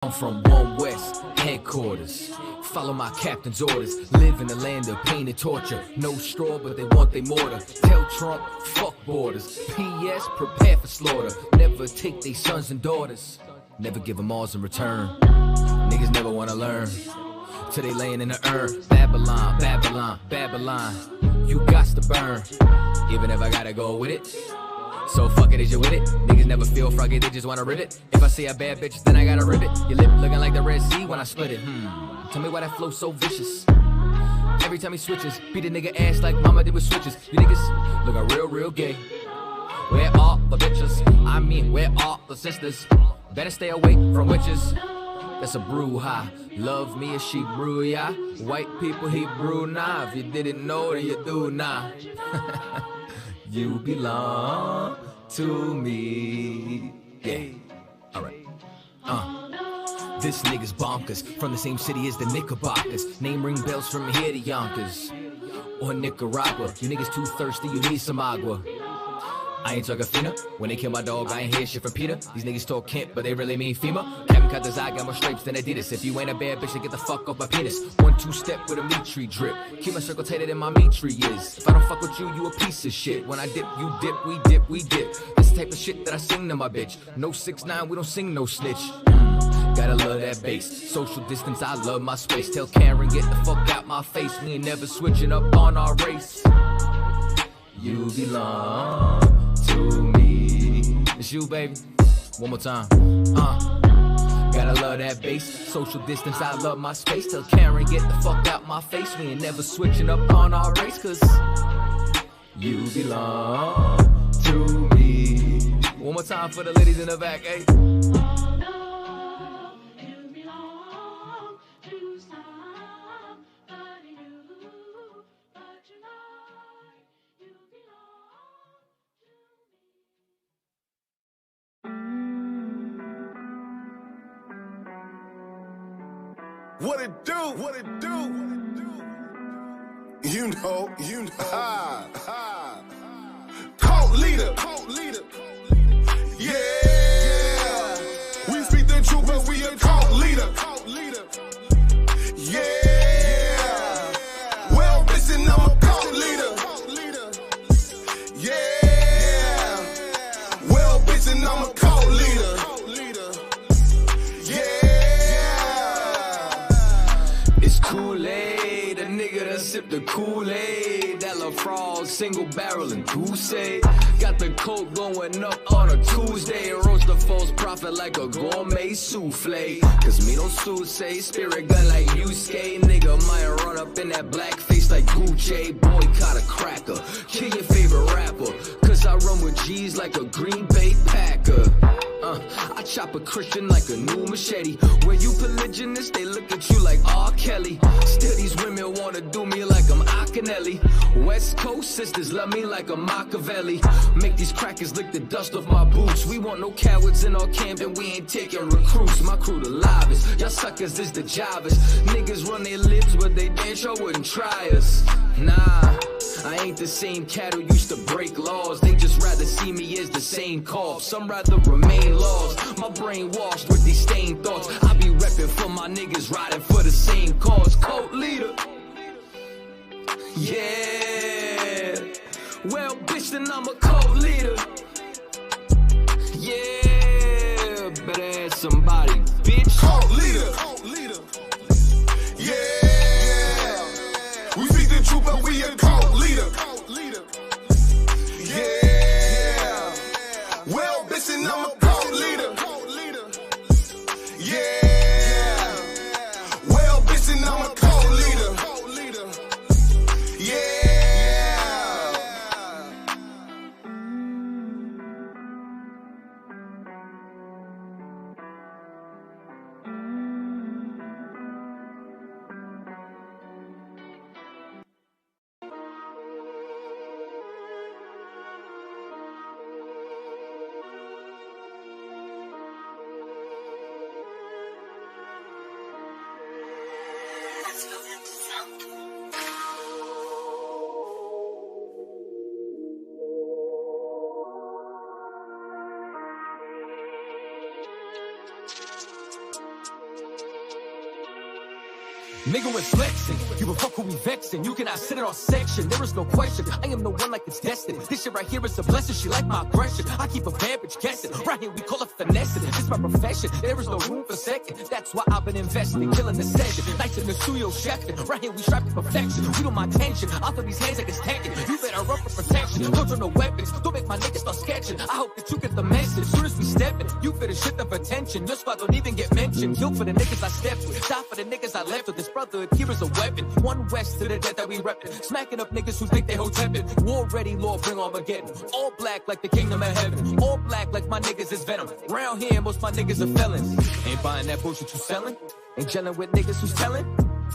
I'm from One West headquarters. Follow my captain's orders. Live in the land of pain and torture. No straw, but they want they mortar. Tell Trump, fuck borders. P.S. Prepare for slaughter. Never take they sons and daughters. Never give them Mars in return. Niggas never wanna learn. Till they laying in the urn. Babylon, Babylon, Babylon. You gots to burn. Even if I gotta go with it. So fuck it, is you with it? Niggas never feel froggy, they just wanna rip it. If I see a bad bitch, then I gotta rip it. Your lip looking like the Red Sea when I split it. Tell me why that flow so vicious. Every time he switches, beat a nigga ass like mama did with switches. You niggas looking real, real gay. Where are the bitches? I mean, where are the sisters? Better stay away from witches. That's a brouhaha. Love me as she brew, yeah. White people, he brew now. If you didn't know, then you do now. You belong to me. Yeah. Alright. This nigga's bonkers. From the same city as the Knickerbockers. Name ring bells from here to Yonkers. Or Nicaragua. You niggas too thirsty, you need some agua. I ain't talking Fina. When they kill my dog, I ain't hear shit from Peter. These niggas talk Kent, but they really mean FEMA. Captain cut his eye, got more stripes than Adidas. If you ain't a bad bitch, then get the fuck off my penis. 1-2 step with a meat tree drip. Keep my circle tighter than my meat tree is. If I don't fuck with you, you a piece of shit. When I dip, you dip, we dip, we dip. This type of shit that I sing to my bitch. No 6ix9ine, we don't sing no snitch. Gotta love that bass. Social distance, I love my space. Tell Karen, get the fuck out my face. We ain't never switching up on our race. You belong to me. It's you, baby. One more time. Gotta love that bass. Social distance, I love my space. Tell Karen, get the fuck out my face. We ain't never switching up on our race, cause you belong to me. One more time for the ladies in the back, eh? What it do? What it do? You know. Cult leader. Yeah. We speak the truth, but we a cult leader. Yeah. Well, listen, I'm a cult leader. Yeah. Well, listen, I'm a cult leader. Kool-Aid, a nigga that sip the Kool-Aid. That La Frog, single barrel and Crusade. Got the coke going up on a Tuesday. Roast the false prophet like a gourmet souffle. Cause me don't say spirit gun like I.S.U.P.K. Nigga might run up in that black face like Gucci. Boycott a cracker, kill your favorite rapper. Cause I run with G's like a Green Bay Packer. I chop a Christian like a new machete. When you polygynist, they look at you like R. Kelly. Still these women wanna do me like I'm Akinelli. West Coast sisters love me like a Machiavelli. Make these crackers lick the dust off my boots. We want no cowards in our camp and we ain't taking recruits. My crew the livest, y'all suckers is the jobbers. Niggas run their lips but they damn sure wouldn't try us. Nah, I ain't the same cat who used to break laws. They just rather see me as the same cause. Some rather remain lost. My brain washed with these stained thoughts. I be repping for my niggas riding for the same cause. Cult leader. Yeah. Well, bitch, then I'm a cult leader. Yeah. Better ask somebody, bitch. Cult leader. Yeah. We speak the truth, but we a cult leader. Yeah. Well, bitch, and I'm a cult leader. Yeah. Well, bitch, and I'm a cult leader. Yeah. Nigga, we're flexing. You a fuck who we vexing. You cannot sit in our section. There is no question. I am the one like it's destined. This shit right here is a blessing. She like my aggression. I keep a bad bitch guessing. Right here we call it finessing. It's my profession. There is no room for second. That's why I've been investing. Killing the session. Nights in the studio chefing. Right here we strive for perfection. We don't mind tension. I'll throw these hands like it's tanking. You better run for protection. Don't throw no weapons. Don't make my niggas start sketching. I hope that you get the message. Soon as we step in, you feel the shift of attention. Your spot don't even get mentioned. Guilt for the niggas I stepped with. Die for the niggas I left with. This brotherhood here is a weapon. One west to the death that we reppin'. Smacking up niggas who think they hold tepid. War ready, Lord, bring Armageddon. All black like the kingdom of heaven. All black like my niggas is venom. Round here, most my niggas are felons. Ain't buying that bullshit you selling. Ain't gelling with niggas who's telling.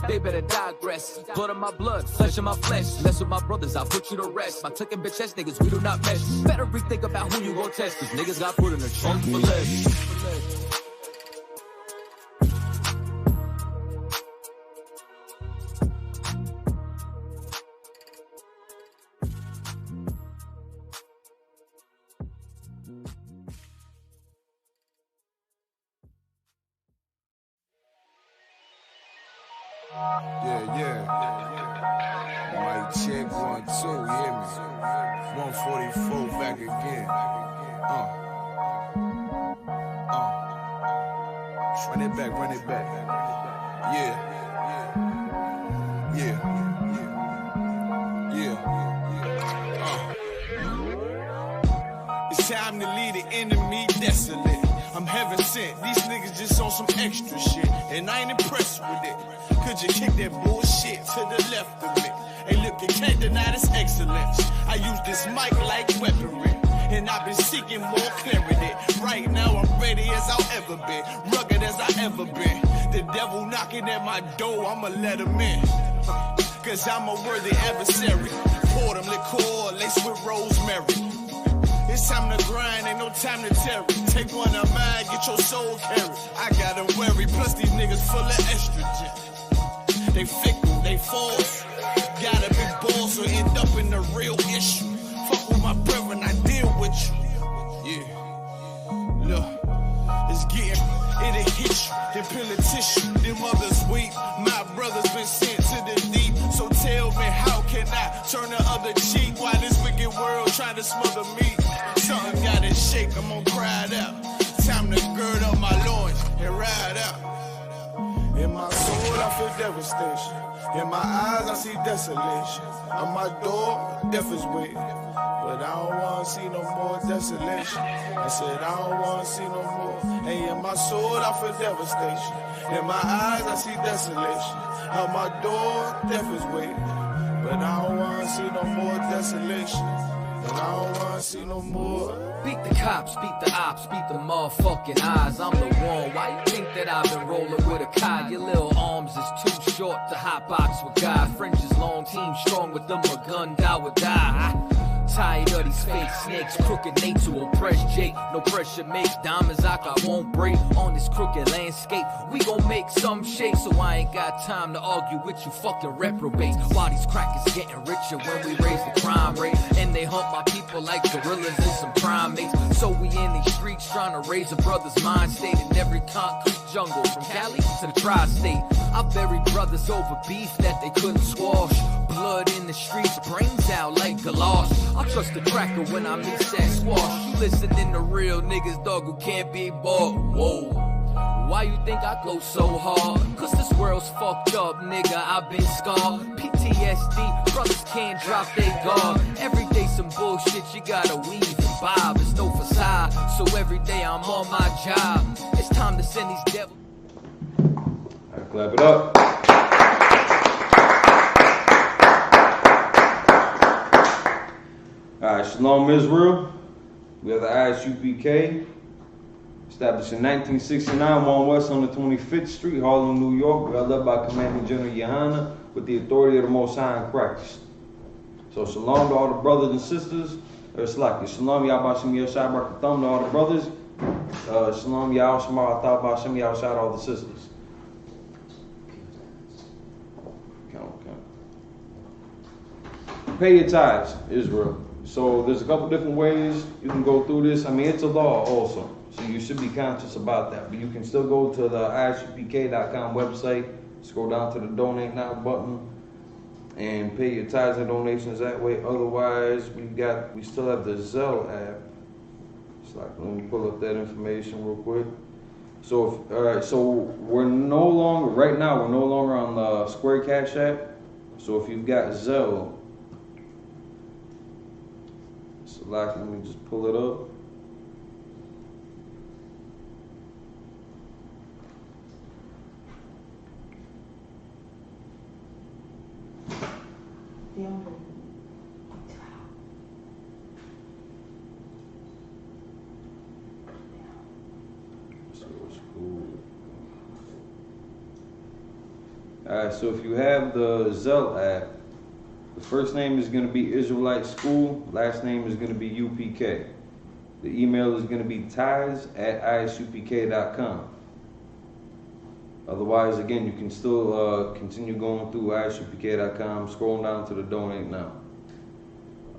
They better digress. Blood of my blood, flesh of my flesh. Less with my brothers, I'll put you to rest. My tucking bitch ass niggas, we do not mesh. Better rethink about who you gon' test. Cause niggas got put in the trunk for less. Yeah. Mic check 1, 2, you hear me? 144 back again. Run it back. Yeah. It's time to leave the enemy desolate. I'm heaven sent, these niggas just on some extra shit, and I ain't impressed with it. Could you kick that bullshit to the left of me? Hey look, you can't deny this excellence. I use this mic like weaponry, and I've been seeking more clarity. Right now I'm ready as I'll ever be, rugged as I ever been. The devil knocking at my door, I'ma let him in, cause I'm a worthy adversary. Pour them liqueur laced with rosemary. It's time to grind, ain't no time to tarry. Take one of mine, get your soul carried. I got them worry, plus these niggas full of estrogen. They fickle, they false. Got a big ball, so end up in the real issue. Fuck with my brethren, I deal with you. Yeah. Look, it's getting, it'll hit you. Then peel a tissue, them others weak. My brother's been sent to the deep. So tell me, how can I turn the other cheek while this wicked world trying to smother me? Something gotta shake, I'm gonna cry it out. Time to gird up my loins and ride out. In my soul, I feel devastation. In my eyes, I see desolation. On my door, death is waiting. But I don't wanna see no more desolation. I said, I don't wanna see no more. Hey, in my soul, I feel devastation. In my eyes, I see desolation. On my door, death is waiting. But I don't wanna see no more desolation. And I don't wanna see no more. Beat the cops, beat the ops, beat the motherfucking eyes. I'm the one. Why you think that I've been rolling with a Kai? Your little arms is too short to hot box with God. Fringes long, team strong with them, a gun, die would die. Tired of these fake snakes, crooked Nate to oppress Jake. No pressure makes diamonds I won't break on this crooked landscape. We gon' make some shake, so I ain't got time to argue with you fucking reprobates. While these crackers getting richer when we raise the crime rate, and they hunt my people like gorillas and some primates. So we in these streets trying to raise a brother's mind state in every concrete jungle, from Cali to the tri-state. I buried brothers over beef that they couldn't squash. Blood in the streets, brains out like galosh. I trust the cracker when I mix that squash. You listening to real niggas, dog, who can't be bought. Whoa. Why you think I go so hard? Cause this world's fucked up, nigga, I've been scarred. PTSD, brothers can't drop their guard. Every day some bullshit, you gotta weave and bob. It's no facade, so every day I'm on my job. It's time to send these devils. Alright, clap it up. Alright, Shalom Israel. We are the I.S.U.P.K. Established in 1969, 1 West on the 25th Street, Harlem, New York. We are led by Commanding General Yahanna with the authority of the Most High in Christ. So shalom to all the brothers and sisters. It's like shalom Yahbashim Yashai Barakatham to all the brothers. Shalom Yahweh Shemar Athal Bashim Yahweh to all the sisters. Count. Pay your tithes, Israel. So there's a couple different ways you can go through this. I mean, it's a law also. So you should be conscious about that. But you can still go to the ISUPK.com website, scroll down to the donate now button, and pay your tithes and donations that way. Otherwise, we still have the Zelle app. It's like, let me pull up that information real quick. So so we're no longer on the Square Cash app. So if you've got Zelle, let me just pull it up. Alright, so if you have the Zelle app, the first name is going to be Israelite School, last name is going to be U.P.K. The email is going to be tithes@ISUPK.com. Otherwise, again, you can still continue going through ISUPK.com, scrolling down to the donate now.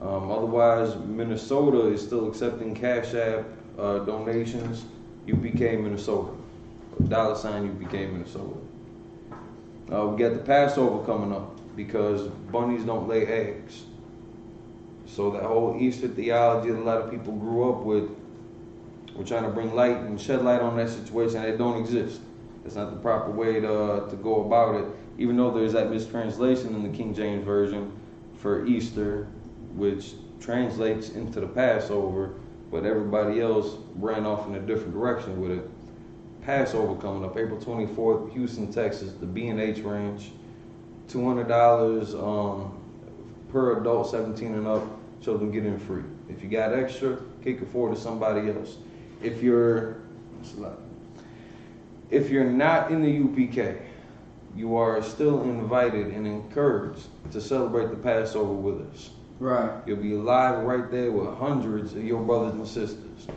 Otherwise, Minnesota is still accepting Cash App donations, U.P.K. Minnesota, $ U.P.K. Minnesota. We got the Passover coming up because bunnies don't lay eggs. So that whole Easter theology that a lot of people grew up with, we're trying to bring light and shed light on that situation. It don't exist. That's not the proper way to go about it. Even though there's that mistranslation in the King James Version for Easter, which translates into the Passover, but everybody else ran off in a different direction with it. Passover coming up, April 24th, Houston, Texas, the B&H Ranch. $200 per adult, 17 and up. Children get in free. If you got extra, kick it forward to somebody else. If you're not in the U.P.K, you are still invited and encouraged to celebrate the Passover with us. Right. You'll be live right there with hundreds of your brothers and sisters.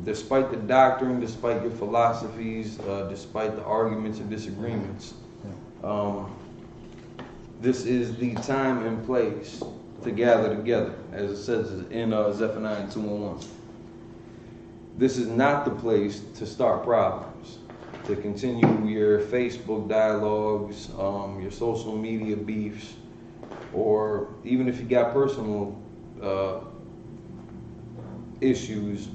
Despite the doctrine, despite your philosophies, despite the arguments and disagreements, this is the time and place to gather together, as it says in Zephaniah 2:1. This is not the place to start problems, to continue your Facebook dialogues, your social media beefs, or even if you got personal issues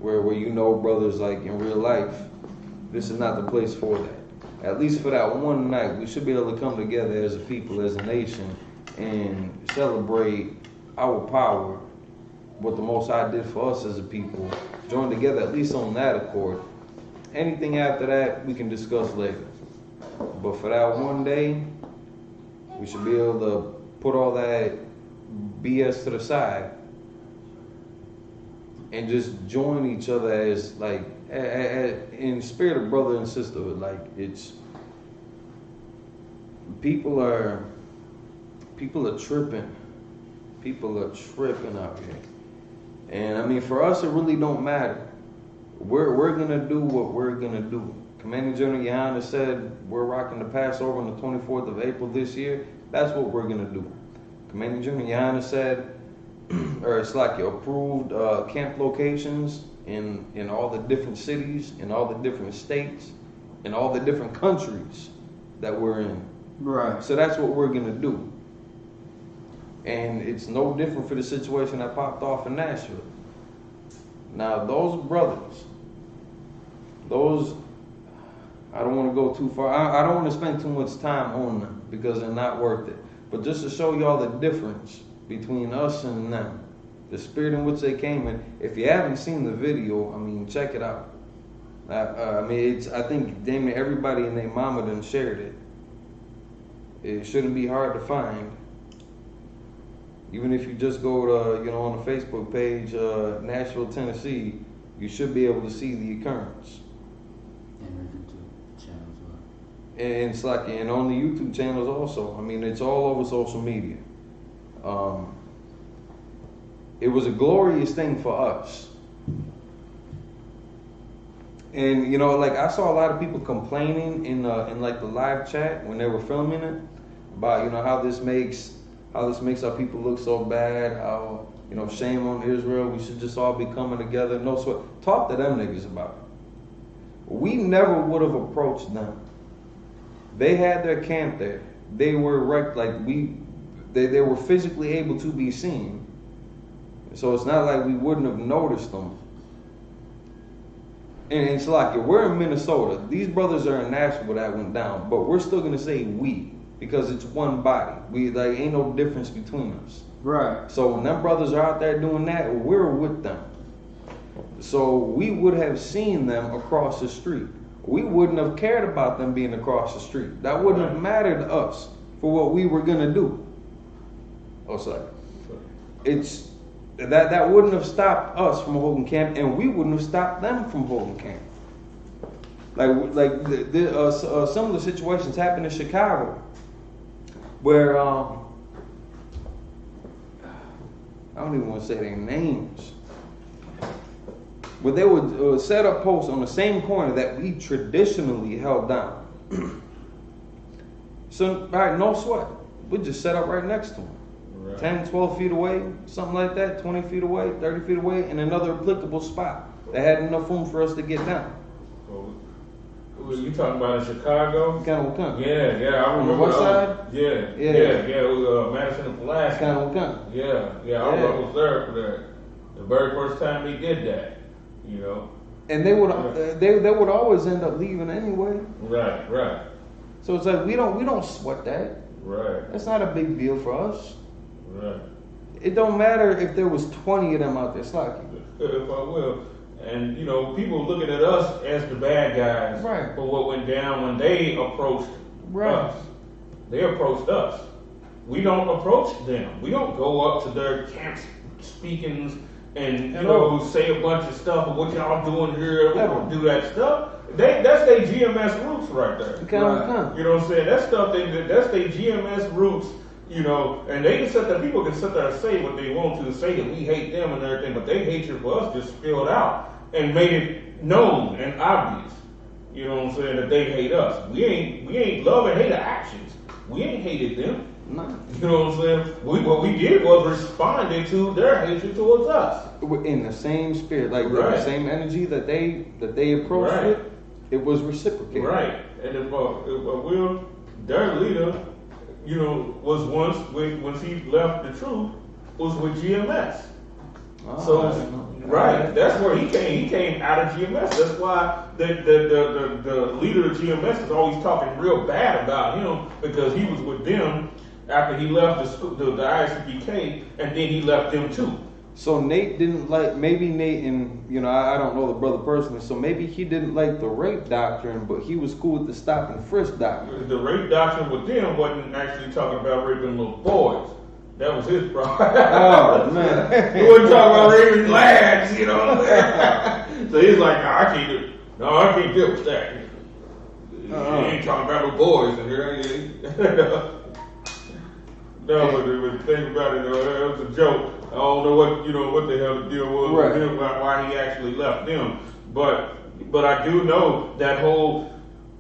where you know brothers like in real life. This is not the place for that. At least for that one night, we should be able to come together as a people, as a nation, and celebrate our power, what the Most High did for us as a people, join together at least on that accord. Anything after that, we can discuss later. But for that one day, we should be able to put all that BS to the side and just join each other as like in spirit of brother and sisterhood. Like it's people are tripping. People are tripping out here. And I mean, for us, it really don't matter. We're gonna do what we're gonna do. Commanding General Yohanna said we're rocking the Passover on the 24th of April this year. That's what we're gonna do. Commanding General Yohanna said, or it's like your approved camp locations in all the different cities, in all the different states, in all the different countries that we're in. Right. So that's what we're gonna do. And it's no different for the situation that popped off in Nashville. Now those brothers, I don't want to go too far. I don't want to spend too much time on them because they're not worth it. But just to show y'all the difference between us and them, the spirit in which they came in. If you haven't seen the video, I mean, check it out. I mean, I think damn everybody and their mama done shared it. It shouldn't be hard to find. Even if you just go to, on the Facebook page, Nashville, Tennessee, you should be able to see the occurrence. And our YouTube channel as well. And it's like, and on the YouTube channels also. I mean, it's all over social media. It was a glorious thing for us. And, like I saw a lot of people complaining in like the live chat when they were filming it about, how this makes our people look so bad, how You know, shame on Israel. We should just all be coming together. No sweat. Talk to them niggas about it. We never would have approached them. They had their camp there. They were they were physically able to be seen. So it's not like we wouldn't have noticed them. And it's like, we're in Minnesota. These brothers are in Nashville that went down, but we're still gonna say we because it's one body. We ain't no difference between us. Right. So when them brothers are out there doing that, we're with them. So we would have seen them across the street. We wouldn't have cared about them being across the street. That wouldn't have mattered to us for what we were gonna do. Oh, sorry. It's that wouldn't have stopped us from holding camp, and we wouldn't have stopped them from holding camp. Some of the situations happened in Chicago where I don't even want to say their names, but they would set up posts on the same corner that we traditionally held down. So, all right, no sweat. We just set up right next to them. Right. 10, 12 feet away, something like that, 20 feet away, 30 feet away, in another applicable spot that had enough room for us to get down. You talking about in Chicago? Kind. Yeah, I remember. On the west side? Yeah. It was Madison and Pulaski. Kind. Yeah. I was there for that. The very first time they did that, you know. And they would always end up leaving anyway. Right. So it's like we don't sweat that. Right. That's not a big deal for us. Right. It don't matter if there was 20 of them out there slacking. If I will. And, you know, people looking at us as the bad guys for what went down when they approached us. They approached us. We don't approach them. We don't go up to their camp speakings and, say a bunch of stuff of what y'all doing here. We don't do that stuff. That's their GMS roots right there. You know what I'm saying? That's their GMS roots. You know, and people can sit there and say what they want to say, and we hate them and everything, but they hatred for us just spilled out and made it known and obvious. You know what I'm saying? That they hate us. We ain't love and hate actions. We ain't hated them. No. You know what I'm saying? What we did was responded to their hatred towards us. In the same spirit, the same energy that they approached with, it was reciprocated. Right. And if their leader, you know, was once he left the truth, was with GMS. That's where he came. He came out of GMS. That's why the leader of GMS is always talking real bad about him, because he was with them after he left the I.S.U.P.K, and then he left them too. So Nate didn't maybe Nate, and you know, I don't know the brother personally, so maybe he didn't like the rape doctrine, but he was cool with the stop and frisk doctrine. The rape doctrine with them wasn't actually talking about raping little boys. That was his problem. Oh, man. He wasn't talking about raping lads, you know what I'm saying? So he's like, I can't deal with that. He ain't talking about the boys in here. No, but the thing about it, it was a joke. I don't know what the hell the deal was with him, why he actually left them. But I do know that whole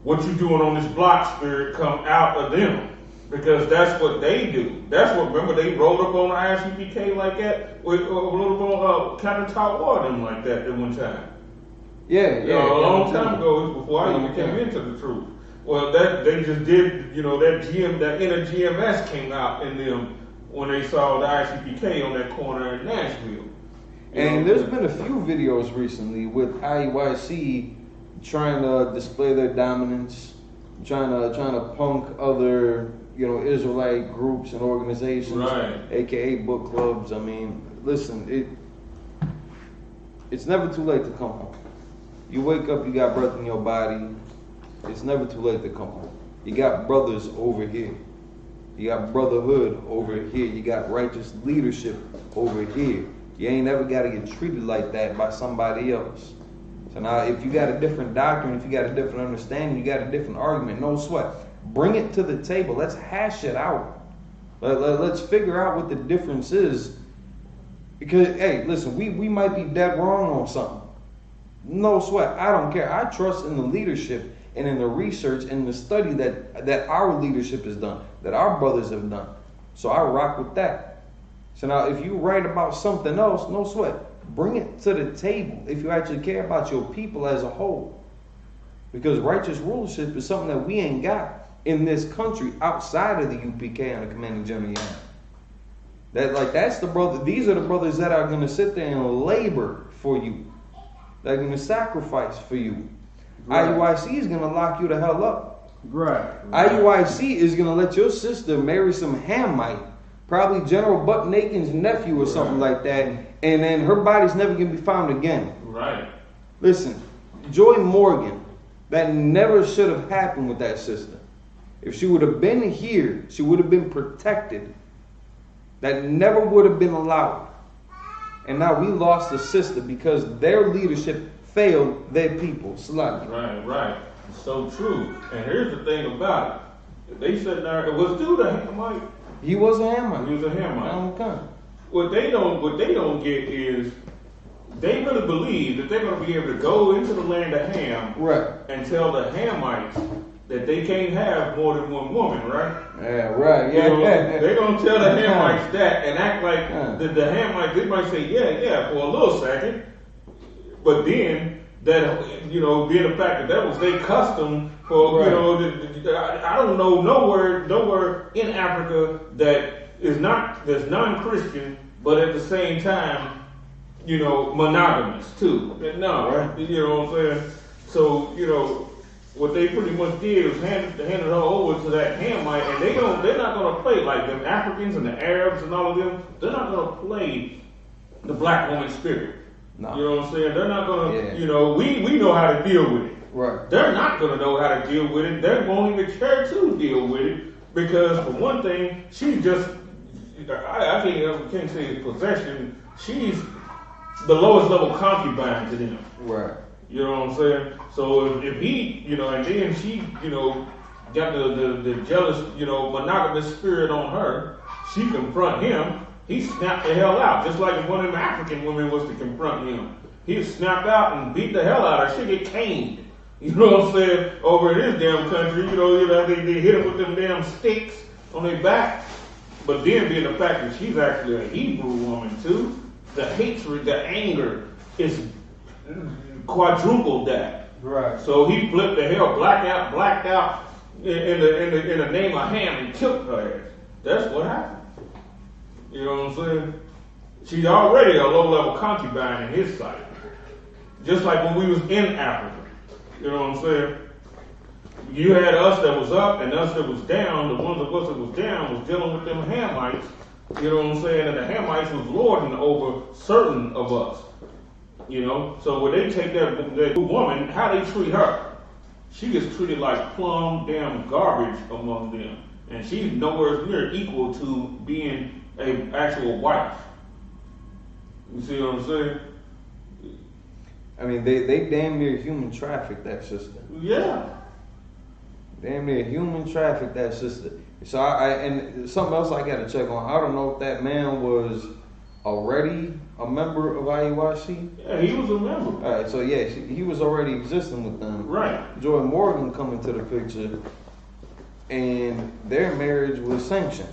what you doing on this block spirit come out of them. Because that's what they do. That's what, remember they rolled up on I.S.U.P.K like that? Rolled up on countertop war them like that at one time. Yeah. A long time ago, before I even came into the truth. Well, they just did, that inner GMS came out in them when they saw the I.S.U.P.K on that corner in Nashville. And there's been a few videos recently with IUIC trying to display their dominance, trying to punk other, Israelite groups and organizations, aka book clubs. I mean, listen, it's never too late to come home. You wake up, you got breath in your body. It's never too late to come home. You got brothers over here. You got brotherhood over here. You got righteous leadership over here. You ain't never got to get treated like that by somebody else. So now, if you got a different doctrine, if you got a different understanding, you got a different argument, no sweat. Bring it to the table. Let's hash it out. Let's figure out what the difference is. Because, hey, listen, we might be dead wrong on something. No sweat. I don't care. I trust in the leadership and in the research and the study that our leadership has done, that our brothers have done. So I rock with that. So now if you write about something else, no sweat. Bring it to the table if you actually care about your people as a whole. Because righteous rulership is something that we ain't got in this country outside of the UPK and the Commanding General Yahanna. That's the brother. These are the brothers that are going to sit there and labor for you. They're going to sacrifice for you. Right. IUIC is going to lock you the hell up. Right. IUIC is going to let your sister marry some Hamite, probably General Buck Nakin's nephew or something like that, and then her body's never going to be found again. Right. Listen, Joy Morgan, that never should have happened with that sister. If she would have been here, she would have been protected. That never would have been allowed. And now we lost a sister because their leadership failed their people. Slightly. Right. So true. And here's the thing about it. They said there was dude a Hamite. He was a Hamite. He was a Hamite. Okay. What they don't get is they really believe that they're going to be able to go into the land of Ham, right, and tell the Hamites that they can't have more than one woman, right? Yeah, right. Yeah, They're going to tell the Hamites that and act like the Hamites, they might say, yeah, for a little second. But then, that, being the fact that was their custom for, I don't know nowhere in Africa that's non-Christian, but at the same time, monogamous too. No, right. You know what I'm saying? So, what they pretty much did was handed her over to that Hamite, and they're not gonna play like them Africans and the Arabs and all of them. They're not gonna play the black woman spirit. No. You know what I'm saying? They're not gonna, we know how to deal with it. Right. They're not gonna know how to deal with it. They won't even care to deal with it because for one thing, she's just, I can't say it's possession. She's the lowest level concubine to them. Right. You know what I'm saying? So if he, and then she, got the jealous, monogamous spirit on her, she confront him, he snapped the hell out. Just like if one of them African women was to confront him. He'd snap out and beat the hell out of her. She'd get caned. You know what I'm saying? Over in his damn country, they hit him with them damn sticks on their back. But then being the fact that she's actually a Hebrew woman too, the hatred, the anger is quadrupled that. Right. So he flipped the hell, blacked out in the name of Ham and killed her ass. That's what happened. You know what I'm saying? She's already a low-level concubine in his sight. Just like when we was in Africa. You know what I'm saying? You had us that was up and us that was down. The ones of us that was down was dealing with them Hamites. You know what I'm saying? And the Hamites was lording over certain of us. So when they take that woman, how they treat her, she gets treated like plumb damn garbage among them. And she's nowhere near equal to being an actual wife. You see what I'm saying? I mean, they damn near human traffic that sister. Yeah. Damn near human traffic that sister. So and something else I got to check on. I don't know if that man was already a member of IUIC. Yeah, he was a member. All right, so yeah, he was already existing with them. Right. Joy Morgan come into the picture, and their marriage was sanctioned.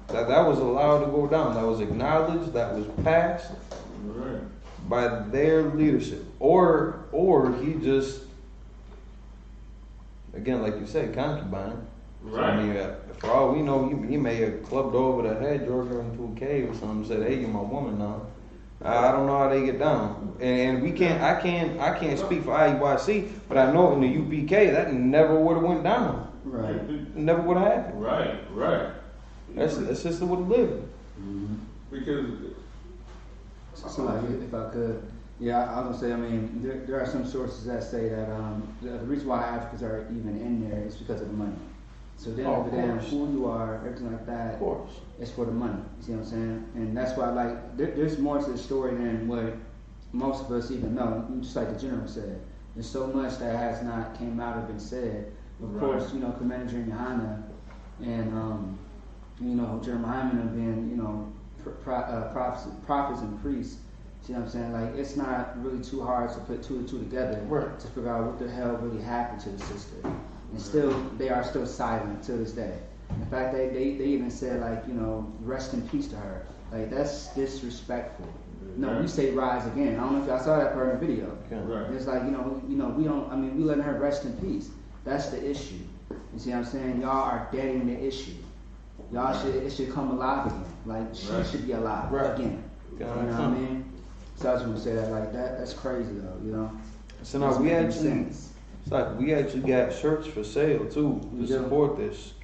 That was allowed to go down. That was acknowledged. That was passed by their leadership. Or he just, again, like you said, concubine. Right. So, I mean, for all we know, he may have clubbed over the head, drove her into a cave or something, said, "Hey, you're my woman now." I don't know how they get down, and we can't. I can't speak for IUIC, but I know in the UPK that never would have went down. Right. Never would have happened. Right. That sister would have lived. Mm-hmm. Because. So, if I could. Yeah, I was gonna say. I mean, there are some sources that say that the reason why Africans are even in there is because of the money. So they don't give a damn who you are, everything like that. Of course. It's for the money. You see what I'm saying? And that's why, there's more to the story than what most of us even know. Just like the general said, there's so much that has not came out or been said. Of course, Commander GEN.YAHANNA and Jeremiah have been, prophets and priests. See what I'm saying? It's not really too hard to put two and two together to figure out what the hell really happened to the sister. And still, they are still silent to this day. In fact, they even said, like, you know, rest in peace to her. Like, that's disrespectful. No, we say rise again. I don't know if y'all saw that part in the video. Right. It's like, you know, we don't. I mean, we letting her rest in peace. That's the issue. You see what I'm saying? Y'all are deading the issue. It should come alive again. Like, she should be alive again. You know what I mean? So I just want to say that, like, that's crazy though. You know. So now we actually got shirts for sale too to support this.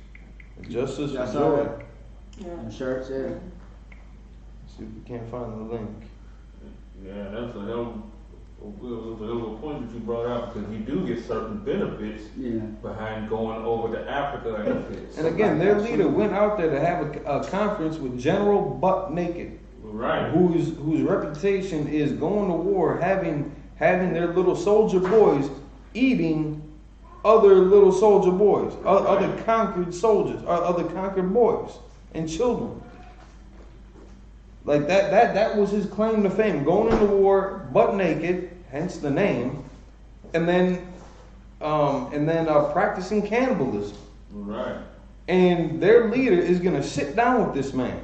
Justice for Joy. Yeah. Shirts, yeah. See if we can't find the link. Yeah, that's a hell of a point that you brought out, because you do get certain benefits behind going over to Africa. And again, their leader went out there to have a conference with General Butt Naked, right? Whose reputation is going to war, having their little soldier boys eating other little soldier boys, other conquered soldiers, other conquered boys and children. Like that was his claim to fame, going into war butt naked, hence the name, and then practicing cannibalism. Right. And their leader is gonna sit down with this man.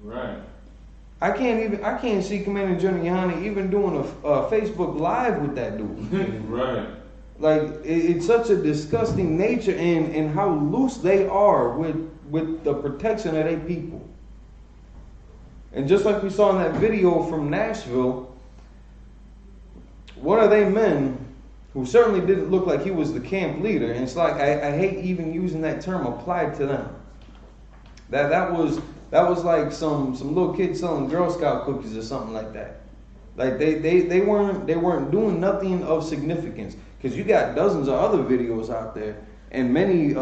Right. I can't see Commander General Yahanna even doing a Facebook Live with that dude. Right. Like, it's such a disgusting nature in how loose they are with the protection of their people. And just like we saw in that video from Nashville, one of their men, who certainly didn't look like he was the camp leader, and it's like, I hate even using that term applied to them. That was like some little kid selling Girl Scout cookies or something like that. Like they weren't doing nothing of significance. Because you got dozens of other videos out there, and many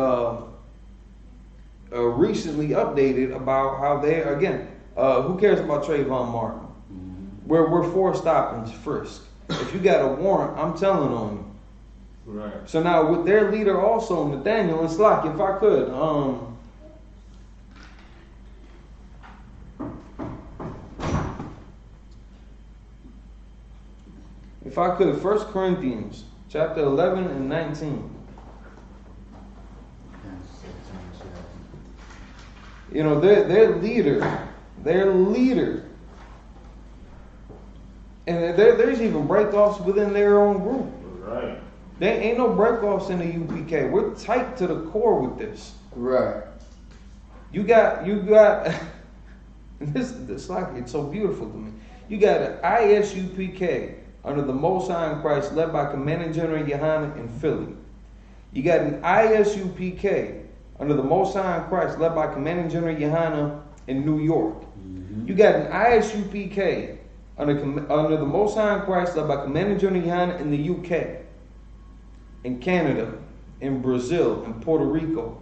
recently updated about how they, again, who cares about Trayvon Martin? Mm-hmm. We're for stop and frisk. If you got a warrant, I'm telling on you. Right. So now with their leader also, Nathaniel and Slock, if I could, if I could, 1 Corinthians chapter 11 and 19. You know, their leader, and there's even breakoffs within their own group. Right. There ain't no breakoffs in the UPK. We're tight to the core with this. Right. You got this like, it's so beautiful to me. You got an I.S.U.P.K. under the Most High in Christ, led by Commanding General Yahanna in Philly. You got an I.S.U.P.K. under the Most High in Christ, led by Commanding General Yahanna in New York. Mm-hmm. You got an I.S.U.P.K. under the Most High in Christ, led by Commanding General Yahanna in the UK, in Canada, in Brazil, in Puerto Rico,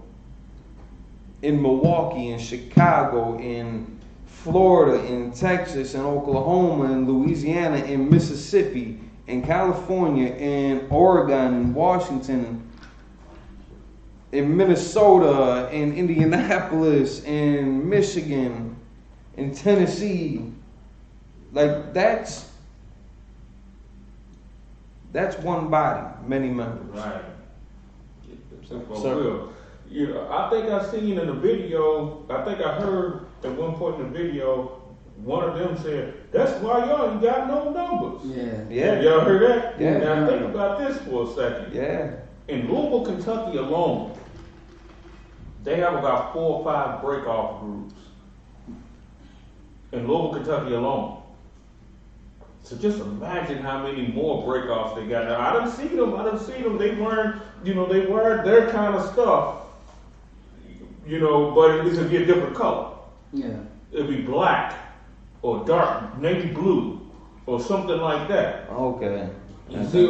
in Milwaukee, in Chicago, in Florida, in Texas, in Oklahoma, in Louisiana, in Mississippi, in California, in Oregon, in Washington, in Minnesota, in Indianapolis, in Michigan, in Tennessee. Like, that's one body, many members. Right. So, you know, I think I seen in the video, I think I heard at one point in the video, one of them said, "That's why y'all ain't got no numbers." Yeah. Y'all heard that? Yeah. Now think about this for a second. Yeah. In Louisville, Kentucky alone, they have about 4 or 5 breakoff groups. In Louisville, Kentucky alone. So just imagine how many more breakoffs they got. Now I didn't see them. They weren't their kind of stuff. You know, but it would be a different color. Yeah. It'd be black or dark navy blue or something like that. Okay. You see,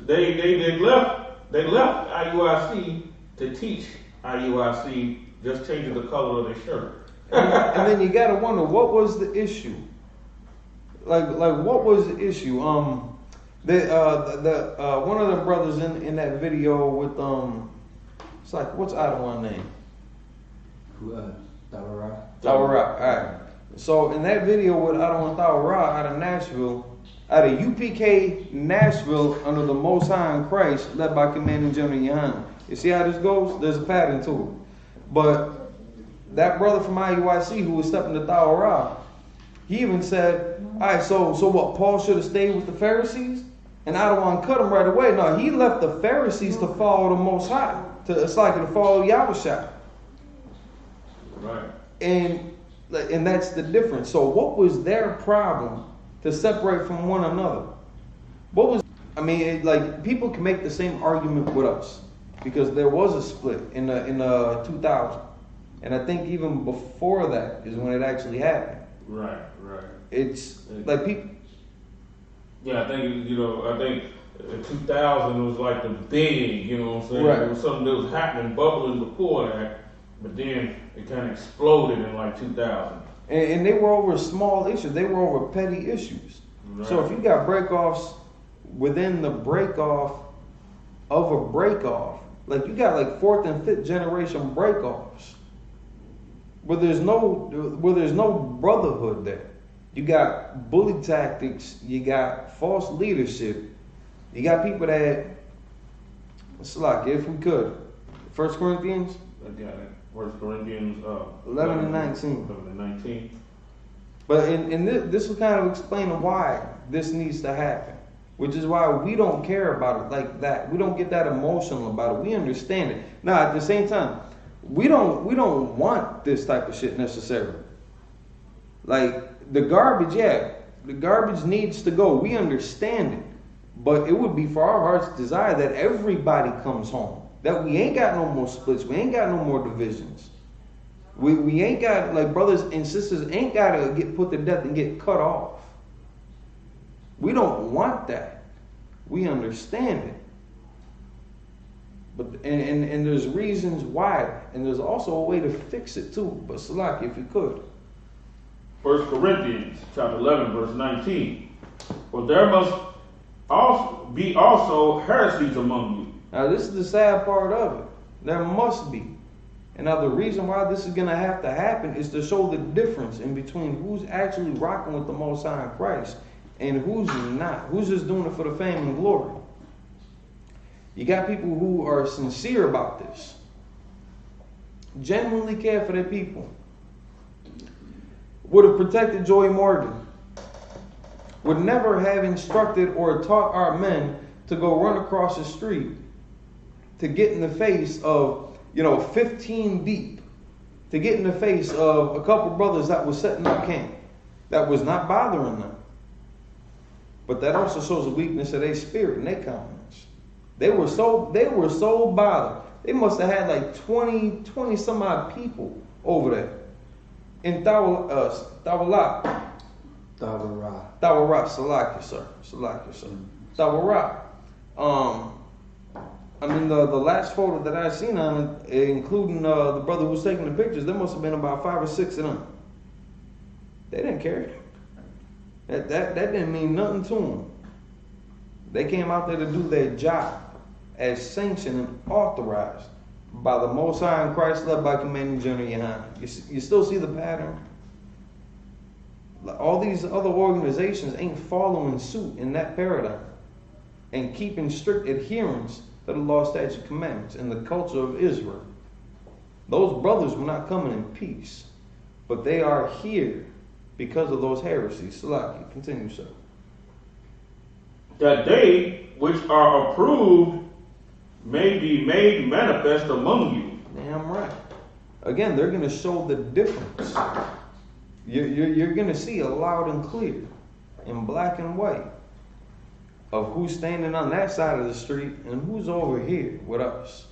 they left IUIC to teach IUIC, just changing the color of their shirt. And then you gotta wonder, what was the issue? Like what was the issue? One of the brothers in that video with it's like, what's Adawan's name? Tawara. Alright. So in that video with Adawan Tawara out of Nashville, out of UPK Nashville, under the Most High in Christ, led by Commanding General Yahanna. You see how this goes? There's a pattern to it. But that brother from IUIC who was stepping to Thawara, he even said, all right, so what, Paul should have stayed with the Pharisees? And I don't want to cut him right away. No, he left the Pharisees to follow the Most High. It's like to follow Yahushua. Right. And that's the difference. So what was their problem to separate from one another? People can make the same argument with us because there was a split in 2000. And I think even before that is when it actually happened. Right. It's like people. Yeah, I think, I think 2000 was like the big, you know what I'm saying? Right. It was something that was happening, bubbling before that, but then it kind of exploded in like 2000. And they were over small issues. They were over petty issues. Right. So if you got breakoffs within the breakoff of a breakoff, like you got like 4th and 5th generation breakoffs, where there's no brotherhood there. You got bully tactics. You got false leadership. You got people that. It's like if we could, 1 Corinthians. I got it. 1 Corinthians 11 and 19. 11 and 19. But this will kind of explain why this needs to happen, which is why we don't care about it like that. We don't get that emotional about it. We understand it. Now, at the same time, we don't want this type of shit necessarily. Like the garbage, the garbage needs to go. We understand it, but it would be for our heart's desire that everybody comes home. That we ain't got no more splits. We ain't got no more divisions. We ain't got, like, brothers and sisters ain't got to get put to death and get cut off. We don't want that. We understand it. But and there's reasons why. And there's also a way to fix it too. But Salaki, if you could. 1 Corinthians chapter 11, verse 19. For there must also be heresies among you. Now this is the sad part of it. There must be. And now the reason why this is going to have to happen is to show the difference in between who's actually rocking with the Most High in Christ and who's not. Who's just doing it for the fame and glory. You got people who are sincere about this. Genuinely care for their people. Would have protected Joey Morgan. Would never have instructed or taught our men to go run across the street to get in the face of 15 deep, to get in the face of a couple brothers that was setting up camp, that was not bothering them. But that also shows a weakness of their spirit and their confidence. They were so bothered. They must have had like 20 some odd people over there in Thawara, Salakia, sir. Thawara. The last photo that I seen on it, including the brother who was taking the pictures, there must have been about 5 or 6 of them. They didn't care. That didn't mean nothing to them. They came out there to do their job as sanctioned and authorized by the Most High in Christ, led by Commanding General GEN.YAHANNA. You still see the pattern? All these other organizations ain't following suit in that paradigm and keeping strict adherence to the law, statute, commandments, and the culture of Israel. Those brothers were not coming in peace, but they are here because of those heresies. Salaki, continue, sir. That they which are approved may be made manifest among you. Damn right. Again, they're going to show the difference. You're going to see it loud and clear, in black and white, of who's standing on that side of the street and who's over here with us.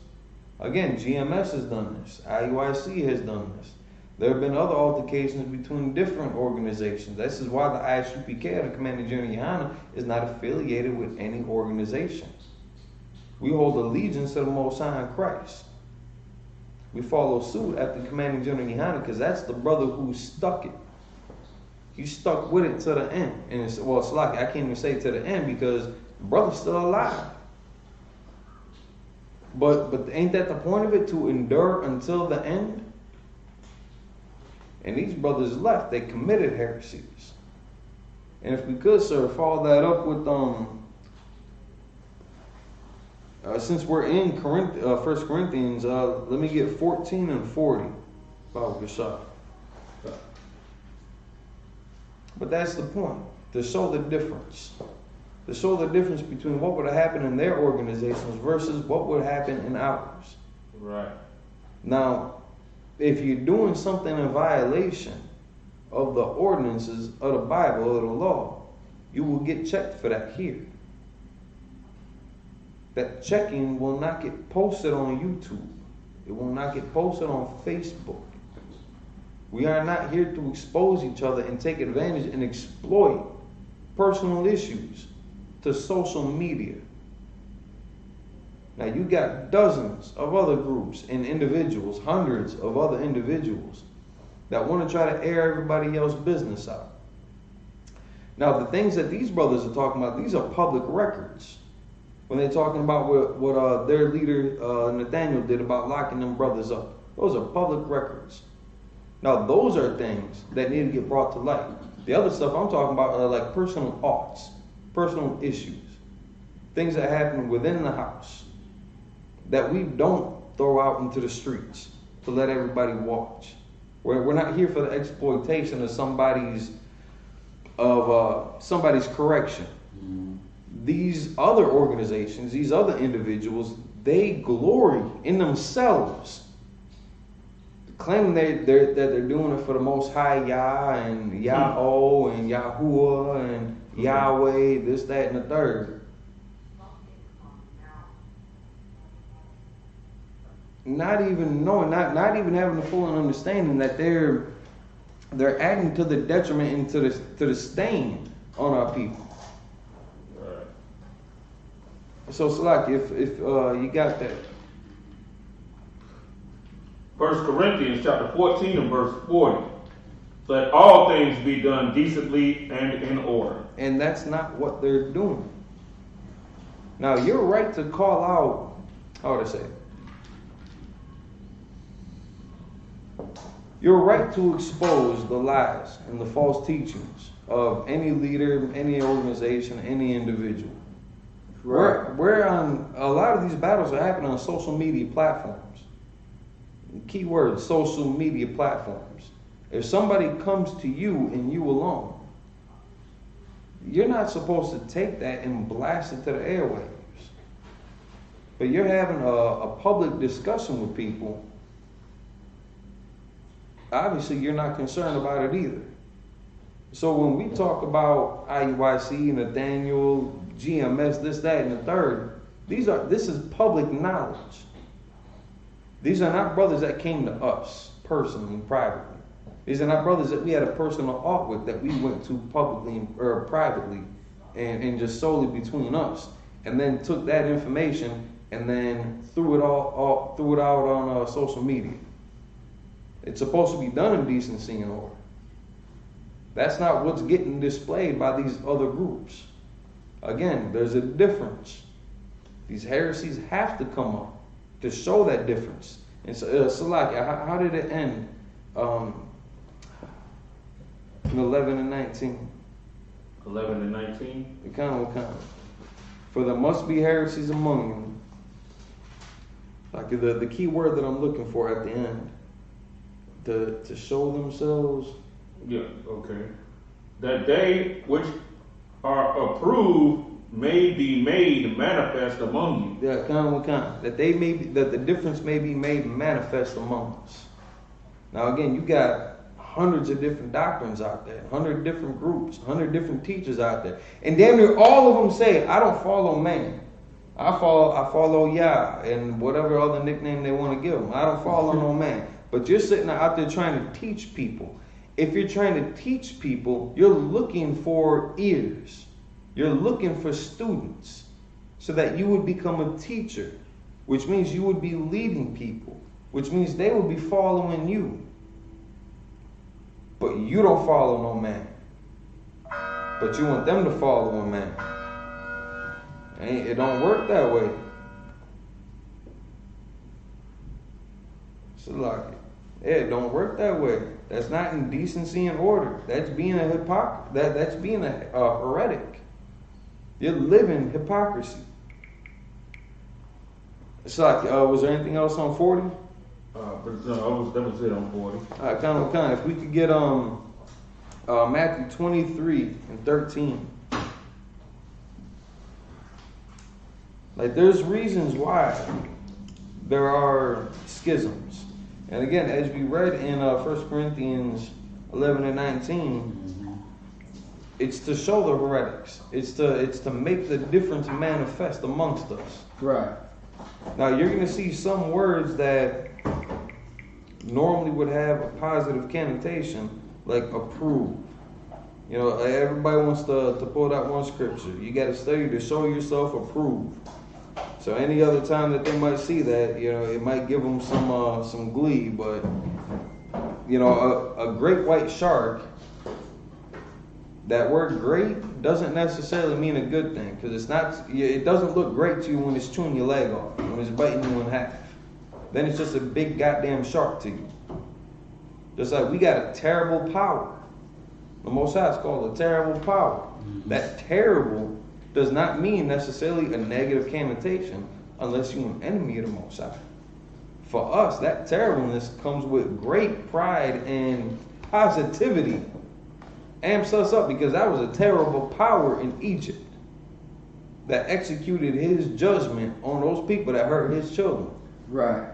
Again, GMS has done this. IUIC has done this. There have been other altercations between different organizations. This is why the I.S.U.P.K, the Commanding General GEN.YAHANNA, is not affiliated with any organization. We hold allegiance to the Most High in Christ. We follow suit after Commanding General GEN.YAHANNA because that's the brother who stuck it. He stuck with it to the end. And it's like, I can't even say to the end because the brother's still alive. But ain't that the point of it, to endure until the end? And these brothers left. They committed heresies. And if we could, sir, follow that up with since we're in 1 Corinthians, let me get 14 and 40. But that's the point, to show the difference. To show the difference between what would have happened in their organizations versus what would happen in ours. Right. Now, if you're doing something in violation of the ordinances of the Bible or the law, you will get checked for that here. That checking will not get posted on YouTube. It will not get posted on Facebook. We are not here to expose each other and take advantage and exploit personal issues to social media. Now you got dozens of other groups and individuals, hundreds of other individuals that want to try to air everybody else's business out. Now the things that these brothers are talking about, these are public records. When they're talking about what their leader Nathaniel did about locking them brothers up, those are public records. Now those are things that need to get brought to light. The other stuff I'm talking about are like personal oughts, personal issues, things that happen within the house that we don't throw out into the streets to let everybody watch. We're not here for the exploitation of somebody's correction. Mm-hmm. These other organizations, these other individuals, they glory in themselves, claiming that they're doing it for the Most High Yah and Yah-O and Yahuwah and Yahweh, this, that, and the third. Not even knowing, not even having the full understanding that they're adding to the detriment and to the stain on our people. Right. So Salaki, if you got that. 1 Corinthians chapter 14 and verse 40. Let all things be done decently and in order. And that's not what they're doing. Now you're right to call out, how would I say it? You're right to expose the lies and the false teachings of any leader, any organization, any individual. Right. We're on, a lot of these battles are happening on social media platforms. Keyword, social media platforms. If somebody comes to you and you alone, you're not supposed to take that and blast it to the airwaves. But you're having a public discussion with people. Obviously, you're not concerned about it either. So when we talk about IUIC, Nathaniel, GMS, this, that, and the third, this is public knowledge. These are not brothers that came to us personally, privately. These are not brothers that we had a personal ought with that we went to publicly or privately and just solely between us, and then took that information and then threw it out on social media. It's supposed to be done in decency and order. That's not what's getting displayed by these other groups. Again, there's a difference. These heresies have to come up to show that difference. And so, Salaki, how did it end in 11 and 19? 11 and 19? It kind of. For there must be heresies among them. Like the key word that I'm looking for at the end. To show themselves. Yeah, okay. That they which are approved may be made manifest among you. Yeah, that the difference may be made manifest among us. Now again, you got hundreds of different doctrines out there, 100 different groups, 100 different teachers out there, and damn near all of them say, "I don't follow man. I follow Yah," and whatever other nickname they want to give them. I don't follow no man. But you're sitting out there trying to teach people. If you're trying to teach people, you're looking for ears. You're looking for students so that you would become a teacher, which means you would be leading people, which means they would be following you. But you don't follow no man. But you want them to follow a man. It don't work that way. So like, it don't work that way. That's not in decency and order. That's being a hypocrite. That's being a heretic. You're living hypocrisy. It's like, was there anything else on 40? But no, that was it on 40. All right, kind of. If we could get Matthew 23 and 13. Like, there's reasons why there are schisms. And again, as we read in 1 Corinthians 11 and 19, it's to show the heretics. It's to make the difference manifest amongst us. Right. Now, you're going to see some words that normally would have a positive connotation, like approve. You know, everybody wants to pull out one scripture. You got to study to show yourself approved. So any other time that they might see that, you know, it might give them some glee. But, you know, a great white shark, that word great doesn't necessarily mean a good thing, because it's not. It doesn't look great to you when it's chewing your leg off, when it's biting you in half. Then it's just a big goddamn shark to you. Just like we got a terrible power. The Most High is called a terrible power. Mm-hmm. That terrible does not mean necessarily a negative connotation unless you're an enemy of the Most High. For us, that terribleness comes with great pride and positivity. Amps us up, because that was a terrible power in Egypt that executed his judgment on those people that hurt his children. Right.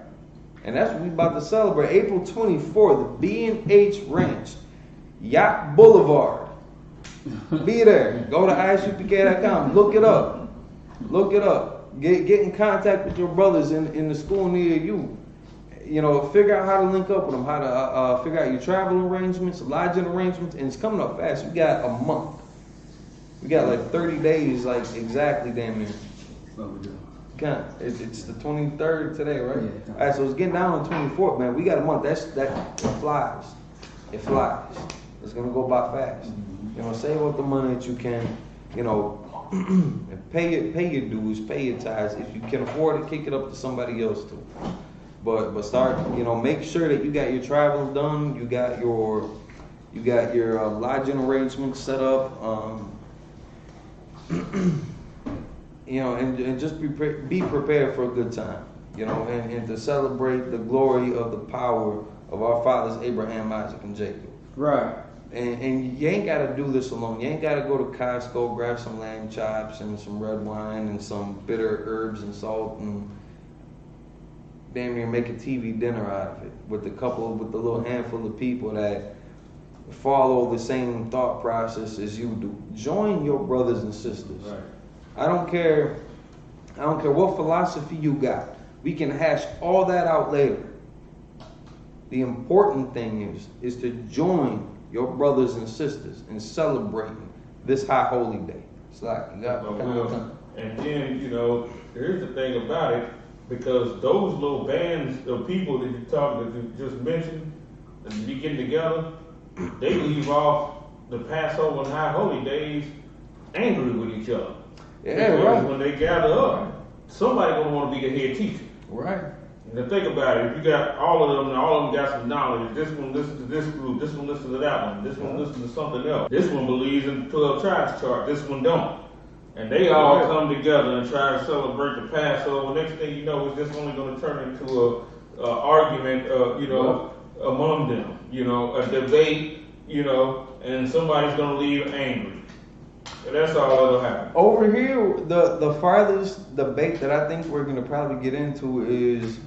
And that's what we about to celebrate. April 24th, the B&H Ranch, Yacht Boulevard. Be there. Go to ISUPK.com. Look it up. Look it up. Get in contact with your brothers in the school near you. You know, figure out how to link up with them, how to figure out your travel arrangements, lodging arrangements, and it's coming up fast. We got a month. We got like 30 days, like exactly, damn near. What we do? It's the 23rd today, right? Yeah. All right, so it's getting down on the 24th, man. We got a month. It flies. It flies. It's gonna go by fast. Mm-hmm. You know, save up the money that you can. You know, pay your dues, pay your tithes. If you can afford it, kick it up to somebody else too. But start. You know, make sure that you got your travel done. You got your lodging arrangements set up. You know, and just be prepared for a good time, you know, and to celebrate the glory of the power of our fathers Abraham, Isaac, and Jacob. Right. And you ain't got to do this alone. You ain't got to go to Costco, grab some lamb chops and some red wine and some bitter herbs and salt and damn near make a TV dinner out of it with the little handful of people that follow the same thought process as you do. Join your brothers and sisters. Right. I don't care what philosophy you got. We can hash all that out later. The important thing is to join your brothers and sisters in celebrating this high holy day. It's like you got and then, you know, here's the thing about it, because those little bands of people that you just mentioned that be getting together, they leave off the Passover and high holy days angry with each other. Yeah, because right. when they gather up, somebody gonna want to be the head teacher. Right. And think about it, if you got all of them, and all of them got some knowledge, this one listens to this group, this one listens to that one, this one listens to something else. This one believes in the 12 tribes chart, this one don't. And they all come together and try to celebrate the Passover. Next thing you know, it's just only going to turn into a argument, you know, among them. You know, a debate, you know, and somebody's going to leave angry. And that's all that'll happen. Over here, the farthest debate that I think we're going to probably get into is,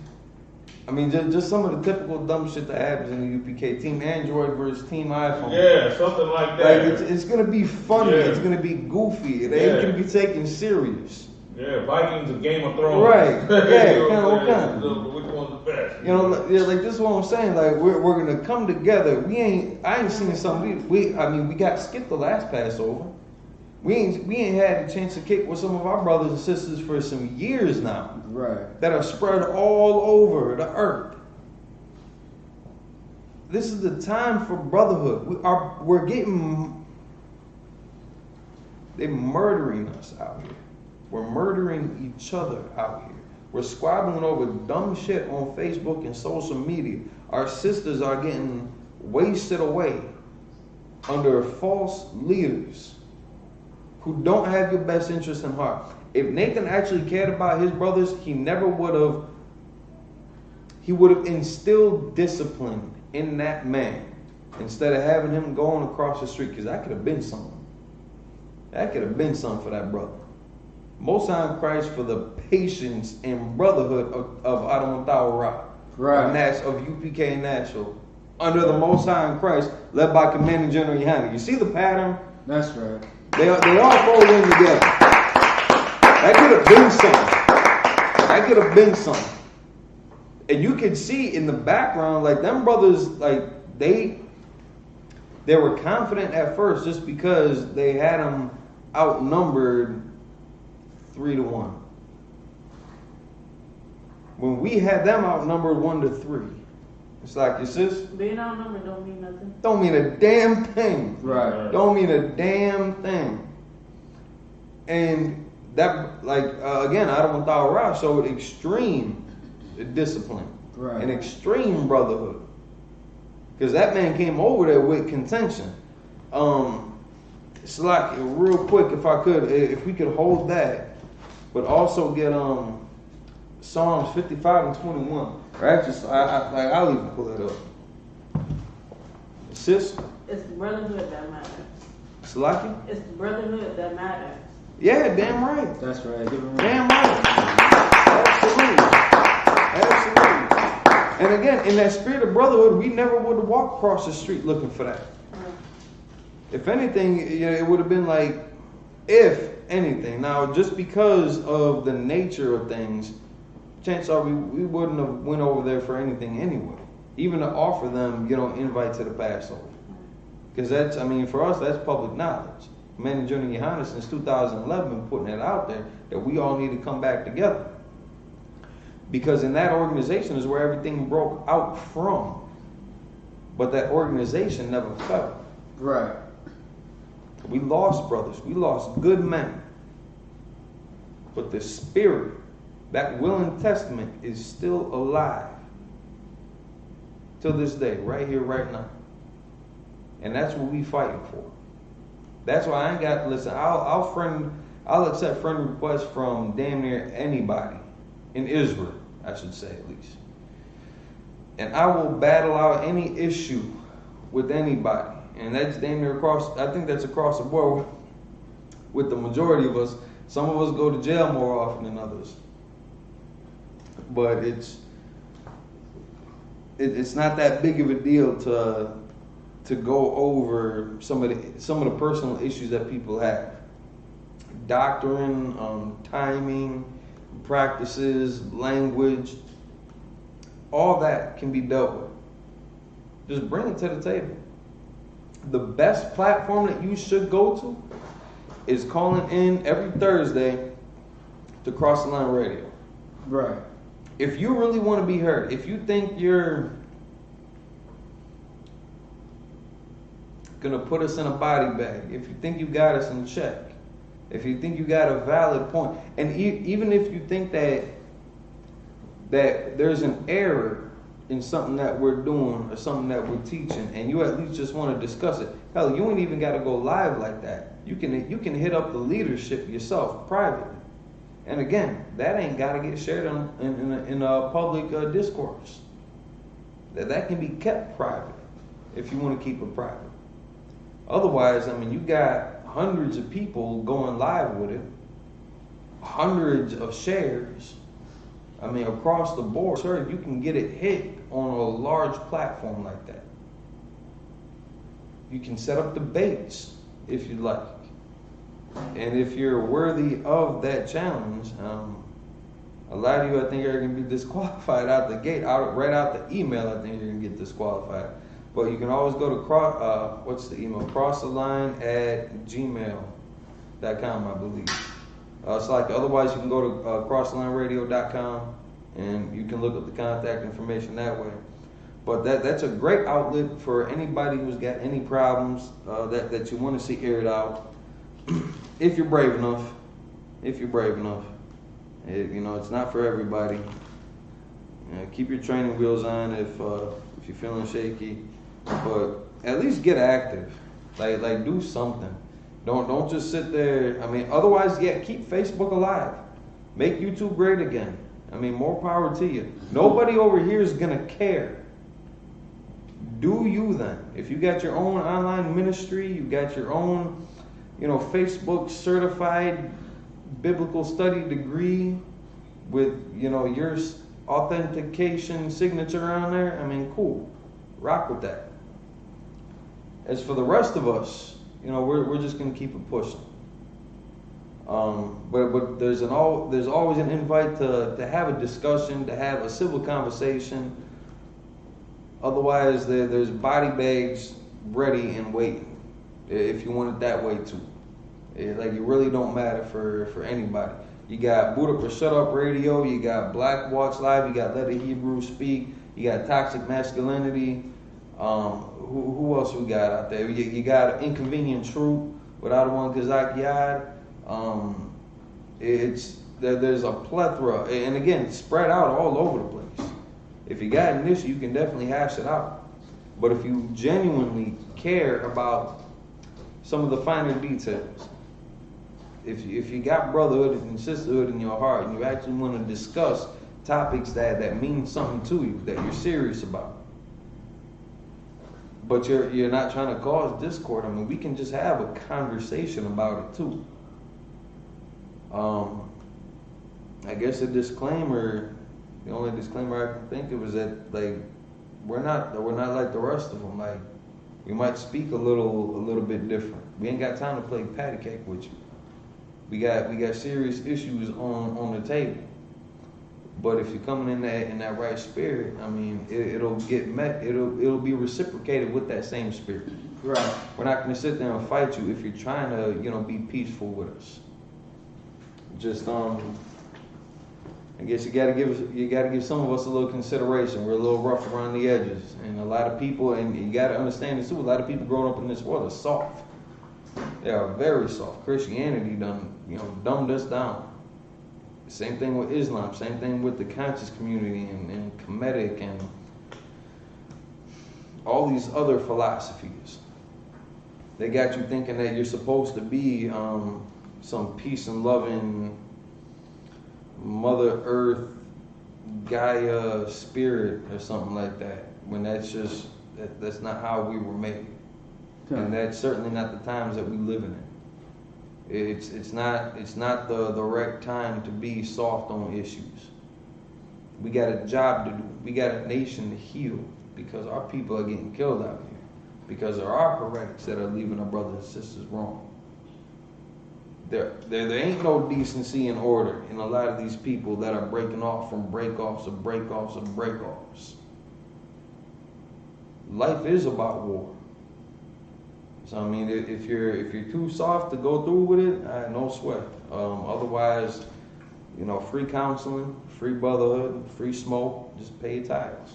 I mean, just some of the typical dumb shit that happens in the UPK. Team Android versus Team iPhone. Yeah, something like that. Like it's going to be funny. Yeah. It's going to be goofy. It ain't going to be taken serious. Yeah, Vikings of Game of Thrones. Right. Yeah, kind of. Which one's the best? You know, like this is what I'm saying. Like we're going to come together. I ain't seen something. We got skipped the last Passover. We ain't had a chance to kick with some of our brothers and sisters for some years now. Right. That are spread all over the earth. This is the time for brotherhood. They're murdering us out here. We're murdering each other out here. We're squabbling over dumb shit on Facebook and social media. Our sisters are getting wasted away under false leaders who don't have your best interest in heart. If Nathan actually cared about his brothers, he never would have. He would have instilled discipline in that man instead of having him going across the street. Because that could have been something. That could have been something for that brother. Most High in Christ for the patience and brotherhood of Adam Ra, right? Of UPK and Nashville, under the Most High in Christ, led by Commanding General Yohanna. You see the pattern? That's right. They all fold in together. That could have been something. That could have been something. And you could see in the background, like them brothers, like they were confident at first just because they had them outnumbered 3-1. When we had them outnumbered 1-3, it's like, your sis? Being outnumbered don't mean nothing. Don't mean a damn thing. Right. Don't mean a damn thing. And that, like, again, Adam Ra showed extreme discipline, right, and extreme brotherhood. Because that man came over there with contention. It's like, real quick, if we could hold that, but also get Psalms 55 and 21. Right? I'll even pull it up. Sis? It's brotherhood that matters. Salaki? It's brotherhood that matters. Yeah, damn right. That's right. Damn right. Absolutely. And again, in that spirit of brotherhood, we never would have walked across the street looking for that. If anything, it would have been like, if anything. Now, just because of the nature of things, chances are we wouldn't have went over there for anything anyway. Even to offer them, invite to the Passover. Because that's, for us, that's public knowledge. Commanding General Yohanna since 2011 been putting it out there that we all need to come back together. Because in that organization is where everything broke out from. But that organization never fell. Right. We lost brothers. We lost good men. But the spirit, that willing testament, is still alive. Till this day, right here, right now. And that's what we fighting for. That's why I ain't got, listen, I'll accept friend requests from damn near anybody. In Israel, I should say at least. And I will battle out any issue with anybody. And that's damn near I think that's across the board with the majority of us. Some of us go to jail more often than others. But it's not that big of a deal to go over some of the personal issues that people have. Doctrine, timing, practices, language, all that can be dealt with. Just bring it to the table. The best platform that you should go to is calling in every Thursday to Cross the Line Radio. Right. If you really want to be heard, if you think you're gonna put us in a body bag, if you think you got us in check, if you think you got a valid point, and even if you think that there's an error in something that we're doing or something that we're teaching, and you at least just want to discuss it, hell, you ain't even got to go live like that. You can hit up the leadership yourself privately, and again, that ain't got to get shared in a public discourse. That can be kept private if you want to keep it private. Otherwise, you got hundreds of people going live with it, hundreds of shares. Across the board, sir, you can get it hit on a large platform like that. You can set up debates if you'd like. And if you're worthy of that challenge, a lot of you, I think, are going to be disqualified out the gate. Right out the email, I think you're going to get disqualified. But you can always go to what's the email? crosstheline@gmail.com, I believe. It's like, otherwise you can go to crosslineradio.com and you can look up the contact information that way. But that's a great outlet for anybody who's got any problems that you want to see aired out. If you're brave enough. It's not for everybody. Keep your training wheels on if you're feeling shaky. But at least get active. Like do something. Don't just sit there. I mean, otherwise, yeah, keep Facebook alive. Make YouTube great again. I mean, more power to you. Nobody over here is gonna care. Do you then? If you got your own online ministry, you got your own, Facebook certified biblical study degree with, your authentication signature on there, I mean, cool. Rock with that. As for the rest of us, we're just gonna keep it pushing. But there's always an invite to have a discussion, to have a civil conversation. Otherwise, there's body bags ready and waiting, if you want it that way too. It really don't matter for anybody. You got Boot Up or Shut Up Radio, you got Black Watch Live, you got Let the Hebrew Speak, you got Toxic Masculinity. Who else we got out there? You got Inconvenient Truth without one Gazak Yad. There's a plethora, and again, spread out all over the place. If you got an issue, you can definitely hash it out. But if you genuinely care about some of the finer details, if you got brotherhood and sisterhood in your heart, and you actually want to discuss topics that mean something to you, that you're serious about, but you're not trying to cause discord, I mean, we can just have a conversation about it too. I guess the only disclaimer I can think of is that we're not like the rest of them. Like, we might speak a little bit different. We ain't got time to play patty cake with you. We got serious issues on the table. But if you're coming in that right spirit, I mean, it'll get met. It'll be reciprocated with that same spirit. Right. We're not going to sit there and fight you if you're trying to be peaceful with us. Just I guess you got to give some of us a little consideration. We're a little rough around the edges, and a lot of people, and you got to understand this too. A lot of people growing up in this world are soft. They are very soft. Christianity dumbed us down. Same thing with Islam. Same thing with the conscious community and Kemetic and all these other philosophies. They got you thinking that you're supposed to be some peace and loving Mother Earth Gaia spirit or something like that, when that's not how we were made. Okay. And that's certainly not the times that we live in. It's not the right time to be soft on issues. We got a job to do. We got a nation to heal, because our people are getting killed out here because there are heretics that are leaving our brothers and sisters wrong. There ain't no decency and order in a lot of these people that are breaking off from break-offs of break-offs of break-offs. Life is about war. So I mean, if you're too soft to go through with it, no sweat. Otherwise, free counseling, free brotherhood, free smoke. Just pay your tithes.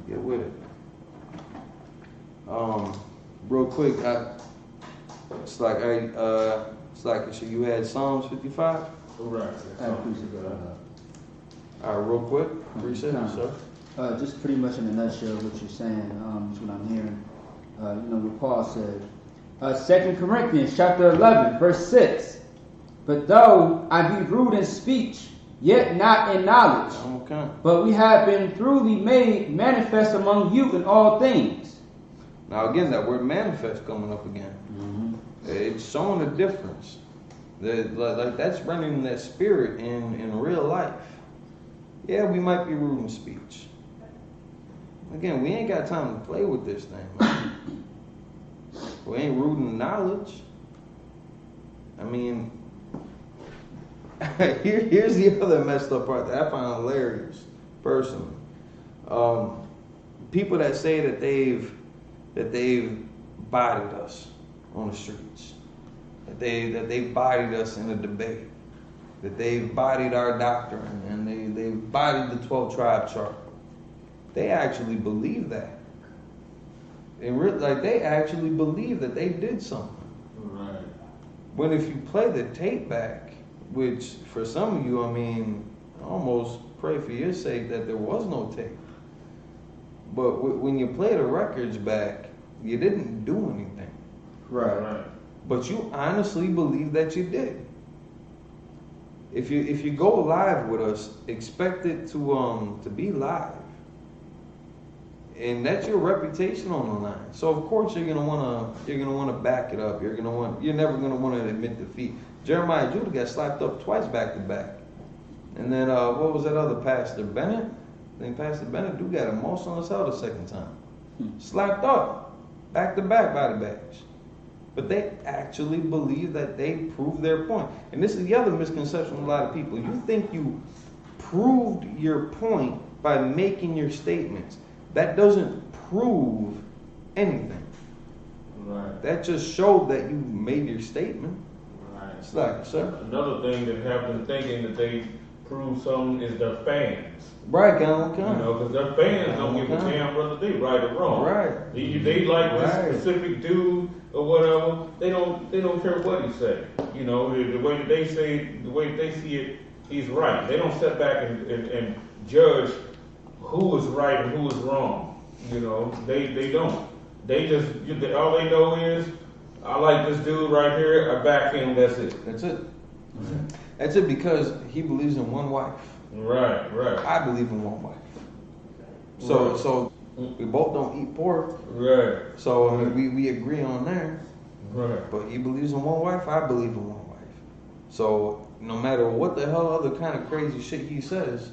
Get with it. Real quick, so you had Psalms 55. Right. I appreciate that. All right, real quick. Appreciate it, sir. Just pretty much in a nutshell, what you're saying, is what I'm hearing. What Paul said. 2 Corinthians chapter 11, verse 6. But though I be rude in speech, yet not in knowledge. Okay. But we have been throughly made manifest among you in all things. Now again, that word manifest coming up again. Mm-hmm. It's showing a difference. That's running that spirit in real life. Yeah, we might be rude in speech. Again, we ain't got time to play with this thing, man. We ain't rude in knowledge. I mean, here's the other messed up part that I find hilarious, personally. People that say that they've bodied us on the streets, that they've bodied us in a debate, that they've bodied our doctrine, and they've bodied the 12 tribe chart. They actually believe that. They actually believe that they did something. Right. When if you play the tape back, which for some of you, I mean, I almost pray for your sake that there was no tape. But when you play the records back, you didn't do anything. Right. but you honestly believe that you did. If you go live with us, expect it to be live. And that's your reputation on the line. So of course you're gonna wanna back it up. You're never gonna want to admit defeat. Jeremiah Judah got slapped up twice back to back. And then what was that other pastor, Bennett? I think Pastor Bennett got emotional as hell the second time. Slapped up back to back by the badge. But they actually believe that they proved their point. And this is the other misconception of a lot of people. You think you proved your point by making your statements. That doesn't prove anything. Right. That just showed that you made your statement. Right. It's like, sir. Another thing that have them thinking that they prove something is their fans. Right, You know, because their fans don't give a damn whether they right or wrong. Right. They like this specific dude or whatever. They don't care what he say. You know, the way that they say, the way that they see it, he's right. They don't sit back and judge who is right and who is wrong. You know, they don't. They just all they know is I like this dude right here. I back him. That's it. That's it. That's it because he believes in one wife. Right. I believe in one wife. So we both don't eat pork. Right. So I mean, we agree on that. Right. But he believes in one wife. I believe in one wife. So no matter what the hell other kind of crazy shit he says,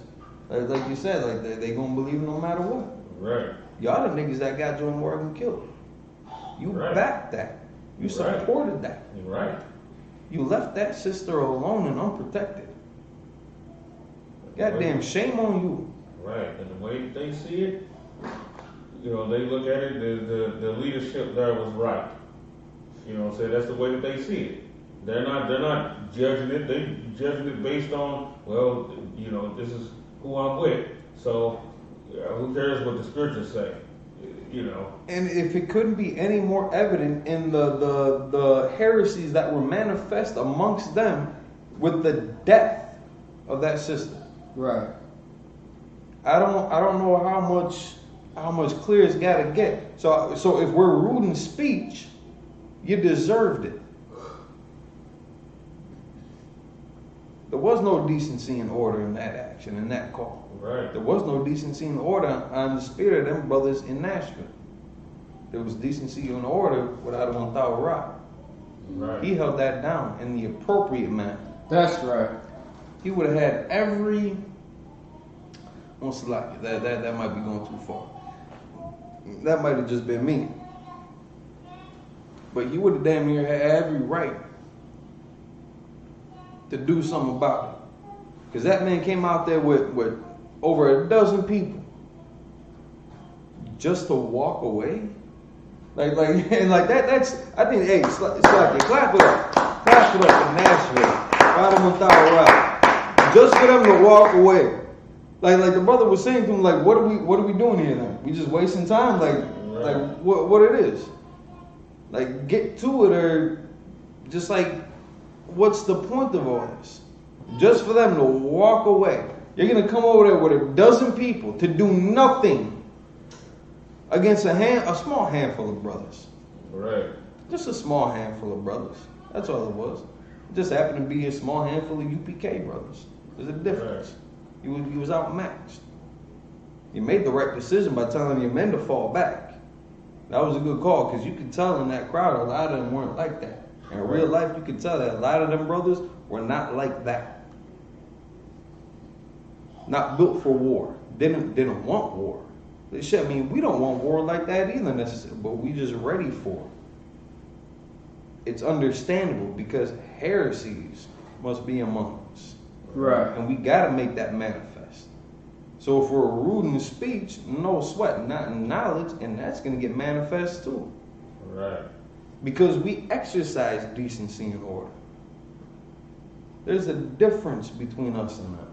like you said, like they gonna believe no matter what. Right. Y'all the niggas that got Jordan Morgan killed. You backed that. You supported that. You're right. You left that sister alone and unprotected. Goddamn shame on you. Right, and the way they see it, you know, they look at it, the leadership there was right. You know what I'm saying? That's the way that they see it. They're not judging it, they judging it based on, well, you know, this is who I'm with. So who cares what the scriptures say? You know. And if it couldn't be any more evident in the heresies that were manifest amongst them with the death of that sister. Right. I don't know how much clear it's got to get. So if we're rude in speech, you deserved it. There was no decency and order in that action, in that call. Right. There was no decency and order on the spirit of them brothers in Nashville. There was decency and order without a 1,000 rock. Right. He held that down in the appropriate manner. That's right. He would have had every. Almost like that might be going too far. That might have just been me. But he would have damn near had every right to do something about it. Because that man came out there with over a dozen people just to walk away. Like that's, I think, hey, it's like clap it up in Nashville. Bottom 1,000 rock. Just for them to walk away. Like the brother was saying to him, like, what are we doing here then? We just wasting time? Like what it is? Like, get to it, or just like, what's the point of all this? Just for them to walk away. You're gonna come over there with a dozen people to do nothing against a small handful of brothers. Right. Just a small handful of brothers. That's all it was. It just happened to be a small handful of UPK brothers. There's a difference. Right. He was outmatched. You made the right decision by telling your men to fall back. That was a good call, because you could tell in that crowd a lot of them weren't like that. In real life, you could tell that a lot of them brothers were not like that. Not built for war. Didn't want war. They said, I mean, we don't want war like that either necessarily, but we just ready for it. It's understandable because heresies must be among us. Right. And we got to make that manifest. So if we're rude in speech, no sweat, not in knowledge, and that's going to get manifest too. Right. Because we exercise decency and order. There's a difference between us and them.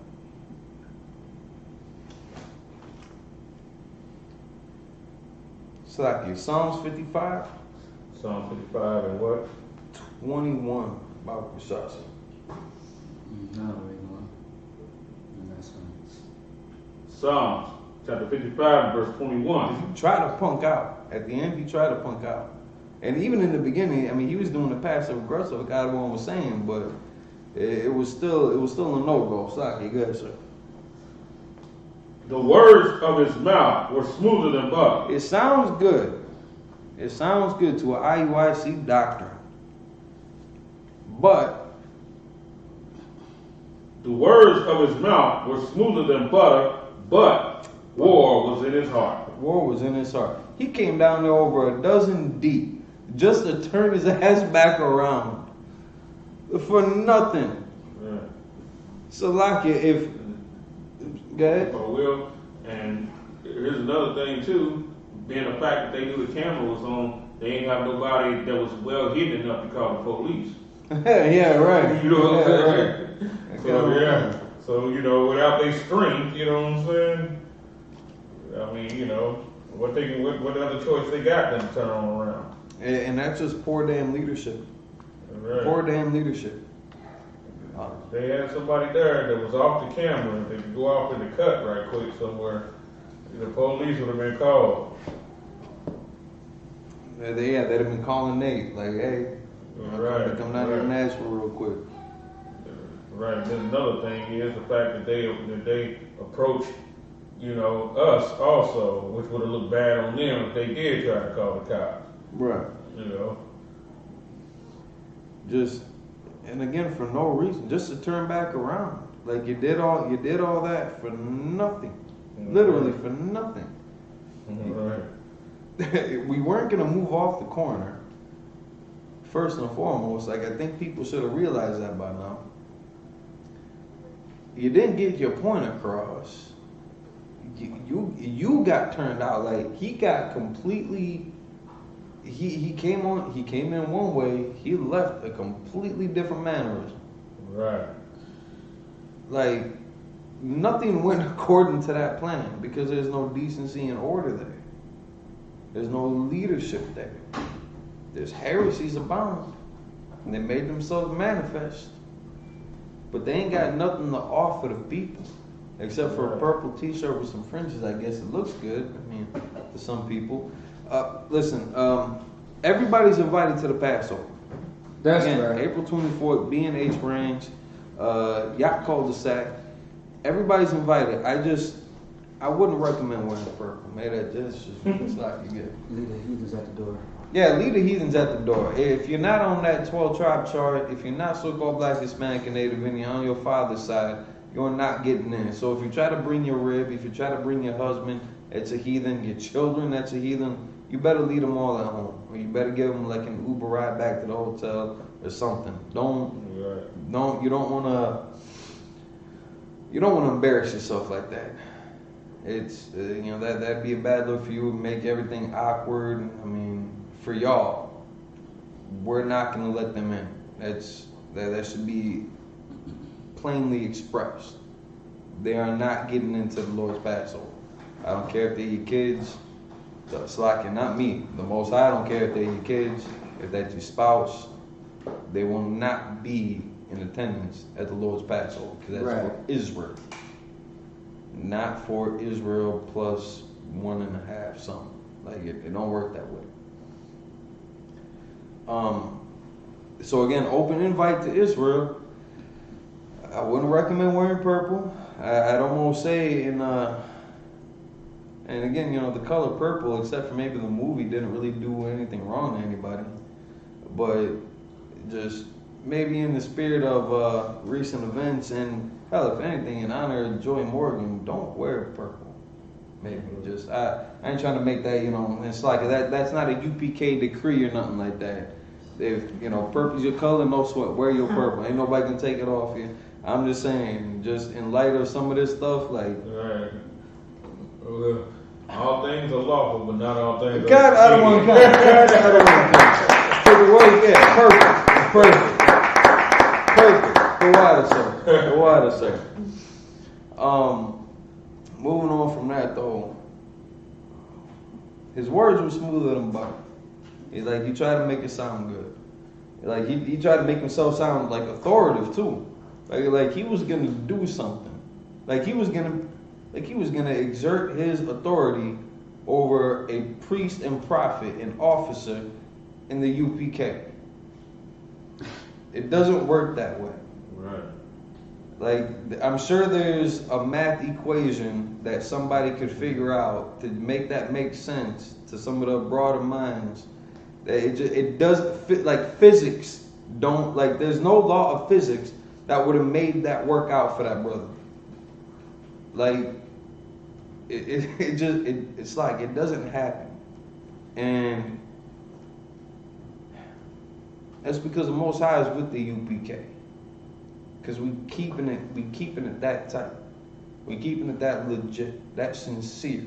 It's like Psalms 55. Psalm 55 and what? 21. Bible Rashad. Psalms chapter 55 verse 21. If you try to punk out, at the end you try to punk out. And even in the beginning, I mean, he was doing the passive aggressive, like everyone was saying, but it was still a no-go. Saki, go ahead, sir. The words of his mouth were smoother than butter. It sounds good. It sounds good to an IUIC doctor. But the words of his mouth were smoother than butter, but war was in his heart. War was in his heart. He came down there over a dozen deep just to turn his ass back around for nothing. Yeah. So, like, if go ahead. Oh, well, and here's another thing too. Being the fact that they knew the camera was on, they ain't have nobody that was well hidden enough to call the police. Yeah, right. You know what I'm saying? Right. So yeah. So without their strength, you know what I'm saying? I mean, what other choice they got than to turn them around? And that's just poor damn leadership. Right. Poor damn leadership. They had somebody there that was off the camera. They could go off in the cut right quick somewhere. The police would have been called. They'd have been calling Nate, like, hey, right, come down here to Nashville real quick. Right. Then another thing is the fact that they approached, us also, which would have looked bad on them if they did try to call the cops. Right. Just, and again, for no reason, just to turn back around. Like, you did all that for nothing. Mm-hmm. Literally for nothing. Right. We weren't going to move off the corner. First and foremost, like, I think people should have realized that by now. You didn't get your point across. You got turned out. Like, he got completely. He came in one way. He left a completely different mannerism. Right. Like, nothing went according to that plan because there's no decency and order there. There's no leadership there. There's heresies abound. And they made themselves manifest. But they ain't got nothing to offer the people. Except for a purple t-shirt with some fringes. I guess it looks good. I mean, to some people. Listen, everybody's invited to the Passover. That's Again, right. April 24th, B&H Ranch, Yacht Cul-de-sac. Everybody's invited. I wouldn't recommend wearing purple. Maybe that just looks like you get. Leave the heathens at the door. Yeah, leave the heathens at the door. If you're not on that 12 tribe chart, if you're not so-called Black, Hispanic, and Native Indian on your father's side, you're not getting in. So if you try to bring your rib, if you try to bring your husband, it's a heathen. Your children, that's a heathen. You better leave them all at home, or you better give them like an Uber ride back to the hotel or something. You don't want to embarrass yourself like that. It's that'd be a bad look for you. Make everything awkward. I mean, for y'all, we're not going to let them in. That should be plainly expressed. They are not getting into the Lord's Passover. I don't care if they're your kids. Slacking, not me. The Most High, I don't care if they're your kids, if that's your spouse. They will not be in attendance at the Lord's Passover because that's for Israel. Not for Israel plus 1.5 something. Like it don't work that way. So again, open invite to Israel. I wouldn't recommend wearing purple. I'd almost say and again, the color purple, except for maybe the movie, didn't really do anything wrong to anybody. But just maybe in the spirit of recent events, and hell, if anything, in honor of Joy Morgan, don't wear purple. Maybe just I ain't trying to make that it's like that's not a UPK decree or nothing like that. If purple's your color, no sweat. Wear your purple. Ain't nobody can take it off you. I'm just saying, just in light of some of this stuff, like. Right. All things are lawful, but not all things are. God, I don't want to count. So the word, perfect. The water, sir. Moving on from that though, his words were smoother than butter. He's like, he tried to make it sound good. Like he tried to make himself sound like authoritative too. Like he was gonna do something. Like he was gonna exert his authority over a priest and prophet and officer in the UPK. It doesn't work that way. Right. Like, I'm sure there's a math equation that somebody could figure out to make that make sense to some of the broader minds. That it doesn't fit, like physics don't, like there's no law of physics that would have made that work out for that brother. Like, it's like it doesn't happen. And that's because the Most High is with the UPK. Because we keeping it that tight. We keeping it that legit, that sincere.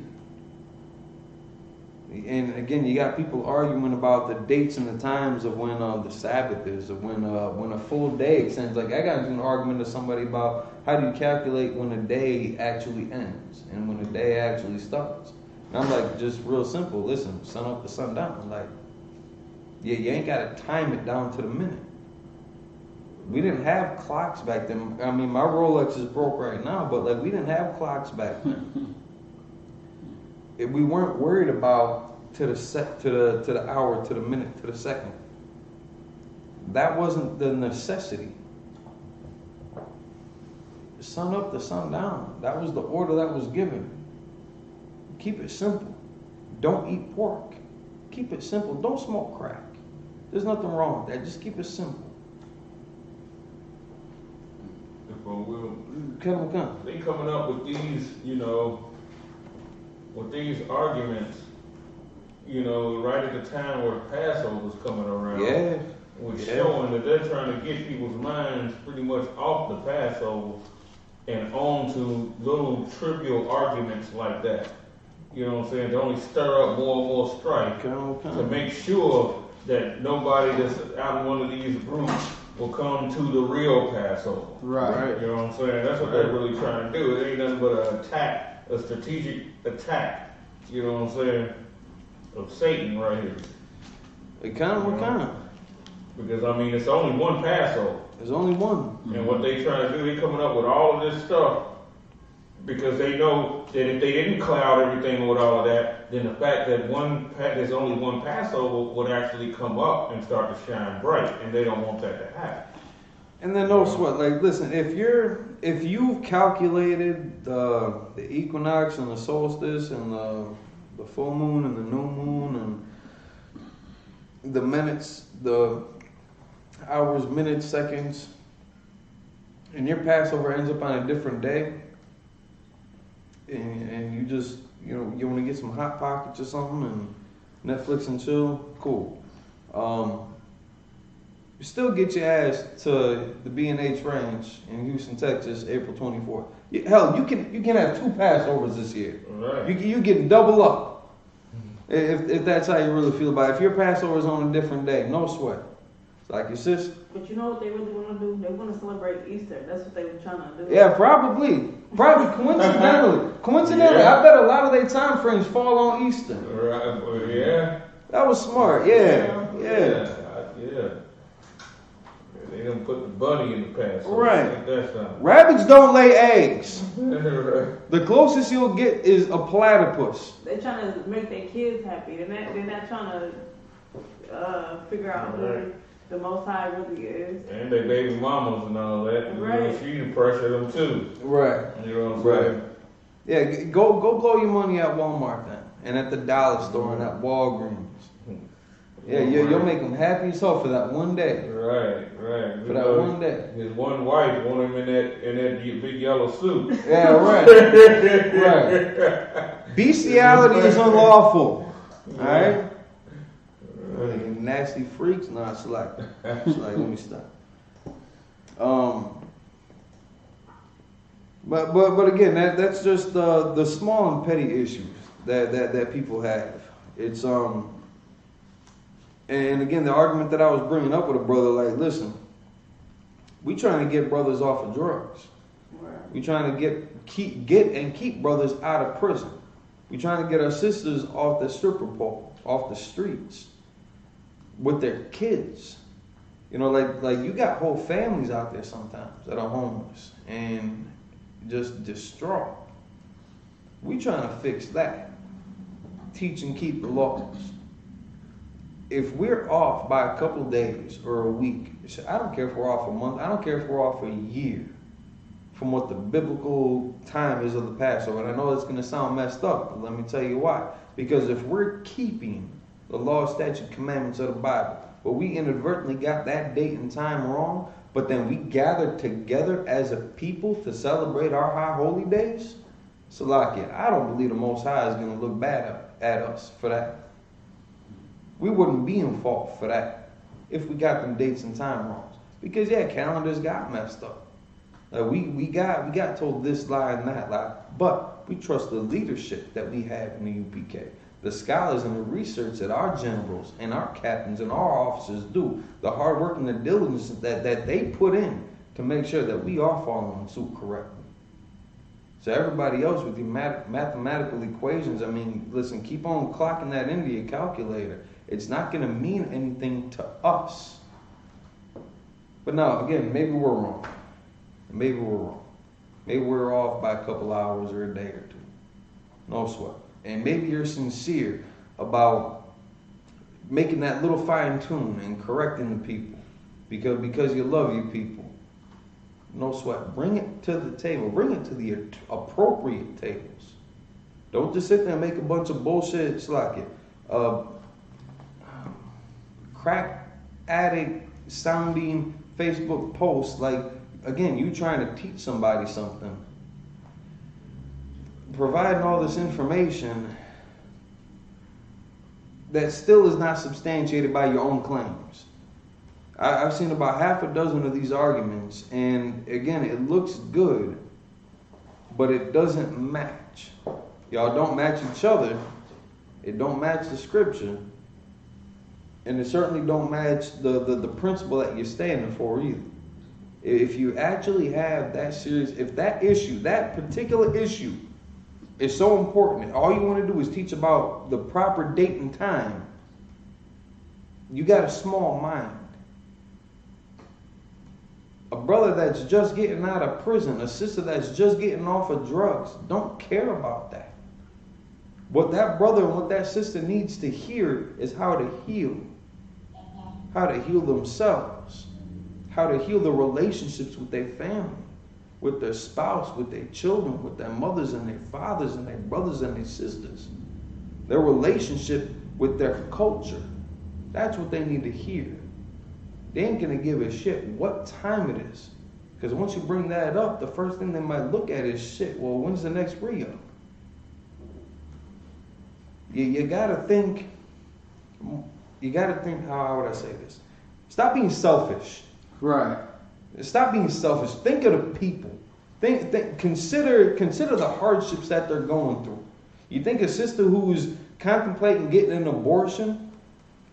And again, you got people arguing about the dates and the times of when the Sabbath is, or when a full day extends. Like, I got into an argument with somebody about how do you calculate when a day actually ends and when a day actually starts. And I'm like, just real simple. Listen, sun up to sundown. Like, yeah, you ain't got to time it down to the minute. We didn't have clocks back then. I mean, my Rolex is broke right now, but like, we didn't have clocks back then. We weren't worried about to the hour, to the minute, to the second. That wasn't the necessity. Sun up to sundown. That was the order that was given. Keep it simple. Don't eat pork. Keep it simple. Don't smoke crack. There's nothing wrong with that. Just keep it simple. They coming up with these, with these arguments, right at the time where Passover's coming around. Yeah. Which showing that they're trying to get people's minds pretty much off the Passover and on to little trivial arguments like that. You know what I'm saying? To only stir up more and more strife to make sure that nobody that's out of one of these groups will come to the real Passover. Right. You know what I'm saying? That's what they're really trying to do. It ain't nothing but an attack, a strategic attack, you know what I'm saying, of Satan right here. What kind of? Because, I mean, it's only one Passover. There's only one. And what they trying to do, they coming up with all of this stuff because they know that if they didn't cloud everything with all of that, then the fact that there's only one Passover would actually come up and start to shine bright, and they don't want that to happen. And then no sweat. Like, listen, if you've calculated the equinox and the solstice and the full moon and the new moon and the minutes, the hours, minutes, seconds, and your Passover ends up on a different day, and you just, you want to get some Hot Pockets or something and Netflix and chill, cool. You still get your ass to the B&H Ranch in Houston, Texas, April 24th. Hell, you can have 2 Passovers this year. Right. You can double up if that's how you really feel about it. If your Passover is on a different day, no sweat. It's like your sister. But you know what they really want to do? They want to celebrate Easter. That's what they were trying to do. Yeah, probably coincidentally, Yeah. I bet a lot of their time frames fall on Easter. Right. Yeah. That was smart. Yeah. They done put the bunny in the Passover. Right. That's not. Rabbits don't lay eggs. Right. The closest you'll get is a platypus. They're trying to make their kids happy. They're not trying to figure out who the Most High really is. And they baby mamas and all that. Right. She can pressure them too. Right. You know what I'm saying? Yeah, go blow your money at Walmart then, and at the dollar store and at Walgreens. Yeah, you'll make them happy as hell for that one day. Right. For that one day. His one wife want him in that big yellow suit. Yeah, right. Right. Bestiality is unlawful. Alright? Nasty freaks? Nah, it's like, let me stop. But again, that's just the small and petty issues that people have. It's and again, the argument that I was bringing up with a brother, like, listen, we trying to get brothers off of drugs. Right. We trying to keep brothers out of prison. We trying to get our sisters off the stripper pole, off the streets, with their kids. Like you got whole families out there sometimes that are homeless and just distraught. We trying to fix that. Teach and keep the laws. if we're off by a couple of days or a week, I don't care if we're off a month, I don't care if we're off a year from what the biblical time is of the Passover. And I know it's going to sound messed up, but let me tell you why. Because if we're keeping the law, statute, commandments of the Bible, but we inadvertently got that date and time wrong, but then we gathered together as a people to celebrate our high holy days, Salakia, I don't believe the Most High is going to look bad at us for that. We wouldn't be in fault for that if we got them dates and time wrong. Because calendars got messed up. We got told this lie and that lie, but we trust the leadership that we have in the UPK. The scholars and the research that our generals and our captains and our officers do, the hard work and the diligence that they put in to make sure that we are following suit correctly. So everybody else with your mathematical equations, I mean, listen, keep on clocking that into your calculator. It's not going to mean anything to us. But now, again, maybe we're wrong. Maybe we're wrong. Maybe we're off by a couple hours or a day or two. No sweat. And maybe you're sincere about making that little fine tune and correcting the people because you love your people. No sweat. Bring it to the table. Bring it to the appropriate tables. Don't just sit there and make a bunch of bullshit. It's like it. Crack addict sounding Facebook posts like, again, you trying to teach somebody something. Providing all this information that still is not substantiated by your own claims. I've seen about half a dozen of these arguments, and again, it looks good, but it doesn't match. Y'all don't match each other. It don't match the scripture. And it certainly don't match the principle that you're standing for either. If you actually have that serious, if that issue, that particular issue is so important, all you want to do is teach about the proper date and time, you got a small mind. A brother that's just getting out of prison, a sister that's just getting off of drugs, don't care about that. What that brother and what that sister needs to hear is how to heal themselves, how to heal the relationships with their family, with their spouse, with their children, with their mothers and their fathers and their brothers and their sisters, their relationship with their culture. That's what they need to hear. They ain't going to give a shit what time it is. Because once you bring that up, the first thing they might look at is, shit, well, when's the next re-up? You got to think, how would I say this? Stop being selfish. Right. Stop being selfish. Think of the people. Consider the hardships that they're going through. You think a sister who's contemplating getting an abortion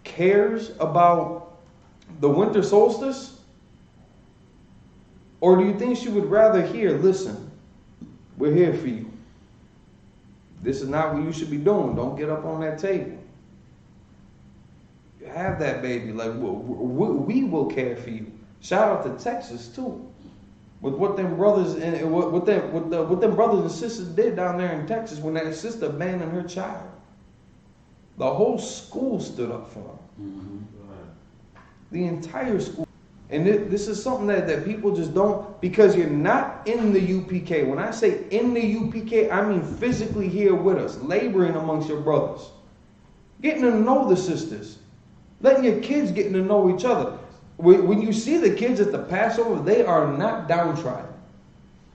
cares about the winter solstice? Or do you think she would rather hear, listen, we're here for you. This is not what you should be doing. Don't get up on that table. You have that baby. Like, we will care for you. Shout out to Texas too, with what them brothers and what them brothers and sisters did down there in Texas when that sister abandoned her child. The whole school stood up for them. Mm-hmm. The entire school. And this is something that people just don't, because you're not in the UPK. When I say in the UPK, I mean physically here with us, laboring amongst your brothers, getting to know the sisters, letting your kids getting to know each other. When you see the kids at the Passover, they are not downtrodden.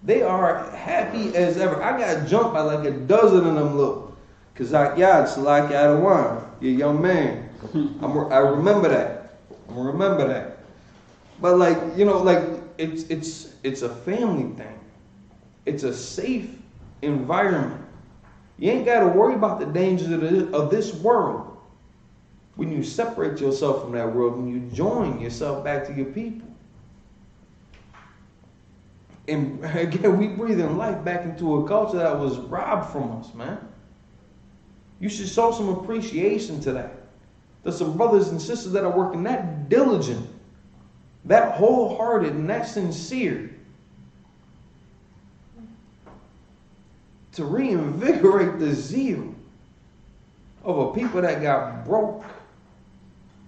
They are happy as ever. I got jumped by like a dozen of them little. Because it's like I don't want you're a young man. I remember that. I'm going to remember that. But it's a family thing. It's a safe environment. You ain't got to worry about the dangers of this world. When you separate yourself from that world, when you join yourself back to your people. And again, we breathing life back into a culture that was robbed from us, man. You should show some appreciation to that. There's some brothers and sisters that are working that diligent, that wholehearted, and that sincere to reinvigorate the zeal of a people that got broke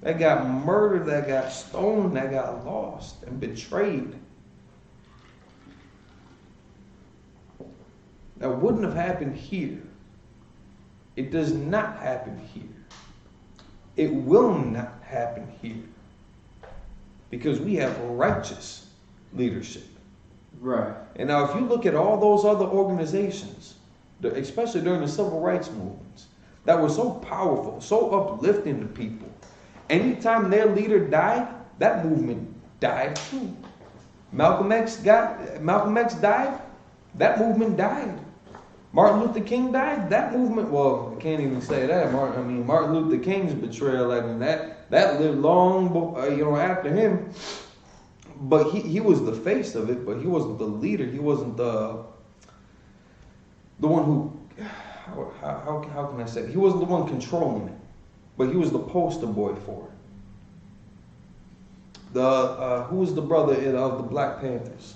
that got murdered, that got stolen, that got lost and betrayed. That wouldn't have happened here. It does not happen here. It will not happen here. Because we have righteous leadership. Right. And now if you look at all those other organizations, especially during the civil rights movements, that were so powerful, so uplifting to people, anytime their leader died, that movement died too. Malcolm X died, that movement died. Martin Luther King died, that movement, well, I can't even say that. Martin Luther King's betrayal, that lived long, after him. But he was the face of it, but he wasn't the leader. He wasn't the one who, how can I say it? He wasn't the one controlling it, but he was the poster boy for it. Who was the brother of the Black Panthers?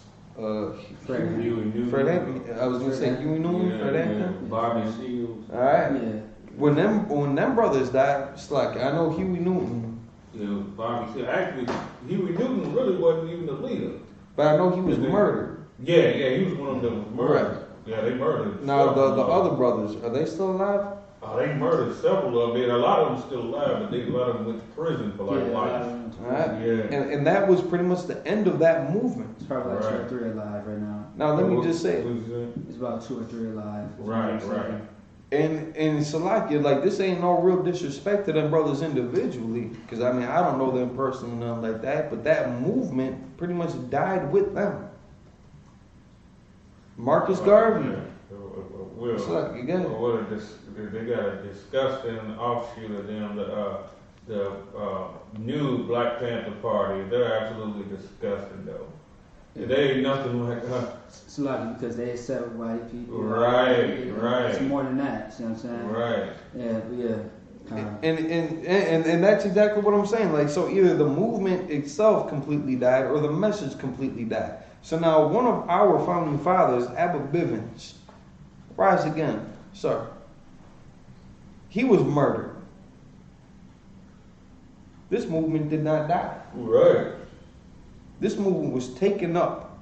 Fred Hampton. I was gonna say Huey Newman. Fred Hampton. Bobby Seals. All right. Yeah. When them brothers died, it's like I know Huey Newton. Yeah, Bobby Seals. Actually, Huey Newton really wasn't even the leader. But I know he was murdered. Yeah, he was one of them that was murdered. Right. Yeah, they murdered. Now the other brothers, are they still alive? Oh, they murdered several of them. A lot of them still alive, but a lot of them went to prison for life. All right. Yeah. And that was pretty much the end of that movement. It's probably like 2 or 3 alive right now. Now let me just say, It's about 2 or 3 alive. Right. and Salakia, like this ain't no real disrespect to them brothers individually, because I don't know them personally, nothing like that. But that movement pretty much died with them. Marcus Garvey. Well, they got a disgusting offshoot of them. The new Black Panther Party. They're absolutely disgusting, though. They ain't nothing like It's lucky because they accept white people. Right. It's more than that. See what I'm saying? Right. Yeah. And that's exactly what I'm saying. Like, so either the movement itself completely died or the message completely died. So now one of our founding fathers, Abba Bivens, rise again, sir. He was murdered. This movement did not die. Right. This movement was taken up,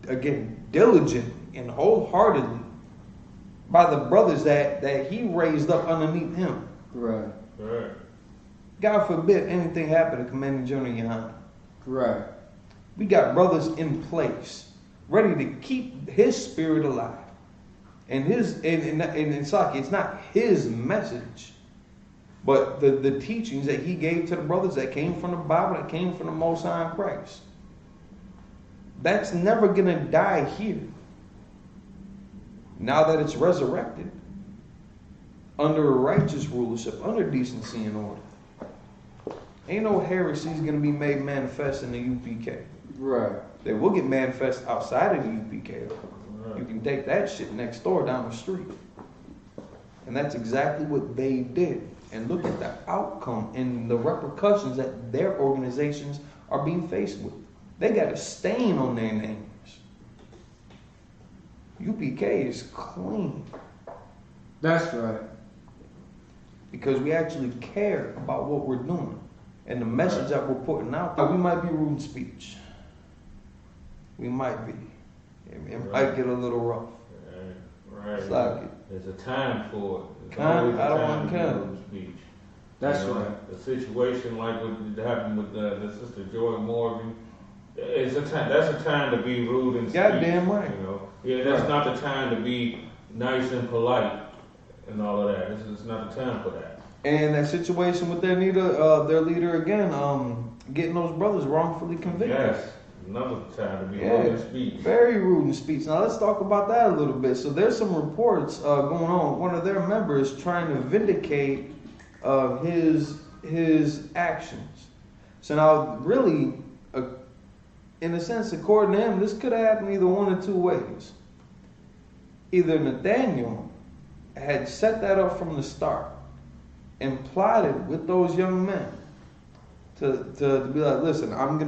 again, diligently and wholeheartedly by the brothers that he raised up underneath him. Right. God forbid anything happened to Commanding General Yohanna. Right. We got brothers in place, ready to keep his spirit alive. And it's like it's not his message, but the teachings that he gave to the brothers that came from the Bible, that came from the Most High in Christ. That's never gonna die here. Now that it's resurrected, under a righteous rulership, under decency and order. Ain't no heresies gonna be made manifest in the UPK. Right. They will get manifest outside of the UPK. You can take that shit next door down the street. And that's exactly what they did. And look at the outcome and the repercussions that their organizations are being faced with. They got a stain on their names. UPK is clean. That's right. Because we actually care about what we're doing. And the message that we're putting out there. We might be rude in speech. We might be. It might get a little rough. Right. It's like There's a time for it. I don't want to count. Speech. That's right. The situation like what happened with the sister Joy Morgan. It's a time. That's a time to be rude and speech. Goddamn right. That's not the time to be nice and polite and all of that. This is not the time for that. And that situation with their leader again, getting those brothers wrongfully convicted. Yes. Another time to be rude in speech. Very rude in speech. Now let's talk about that a little bit. So there's some reports going on. One of their members trying to vindicate his actions. So now really, in a sense, according to him, this could have happened either one of two ways. Either Nathaniel had set that up from the start and plotted with those young men to be like, listen, I'm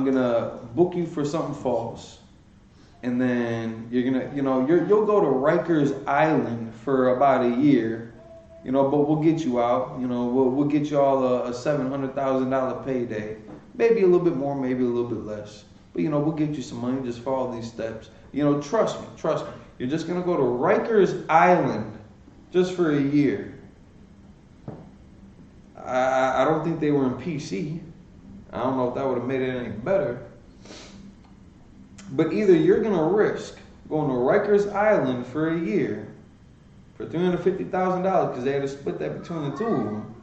gonna book you for something false, and then you'll go to Rikers Island for about a year, you know, but we'll get you out. You know, we'll get you all a $700,000 payday. Maybe a little bit more, maybe a little bit less. But, you know, we'll get you some money. Just follow these steps. You know, trust me. You're just going to go to Rikers Island just for a year. I don't think they were in PC. I don't know if that would have made it any better. But either you're going to risk going to Rikers Island for a year for $350,000 because they had to split that between the two of them,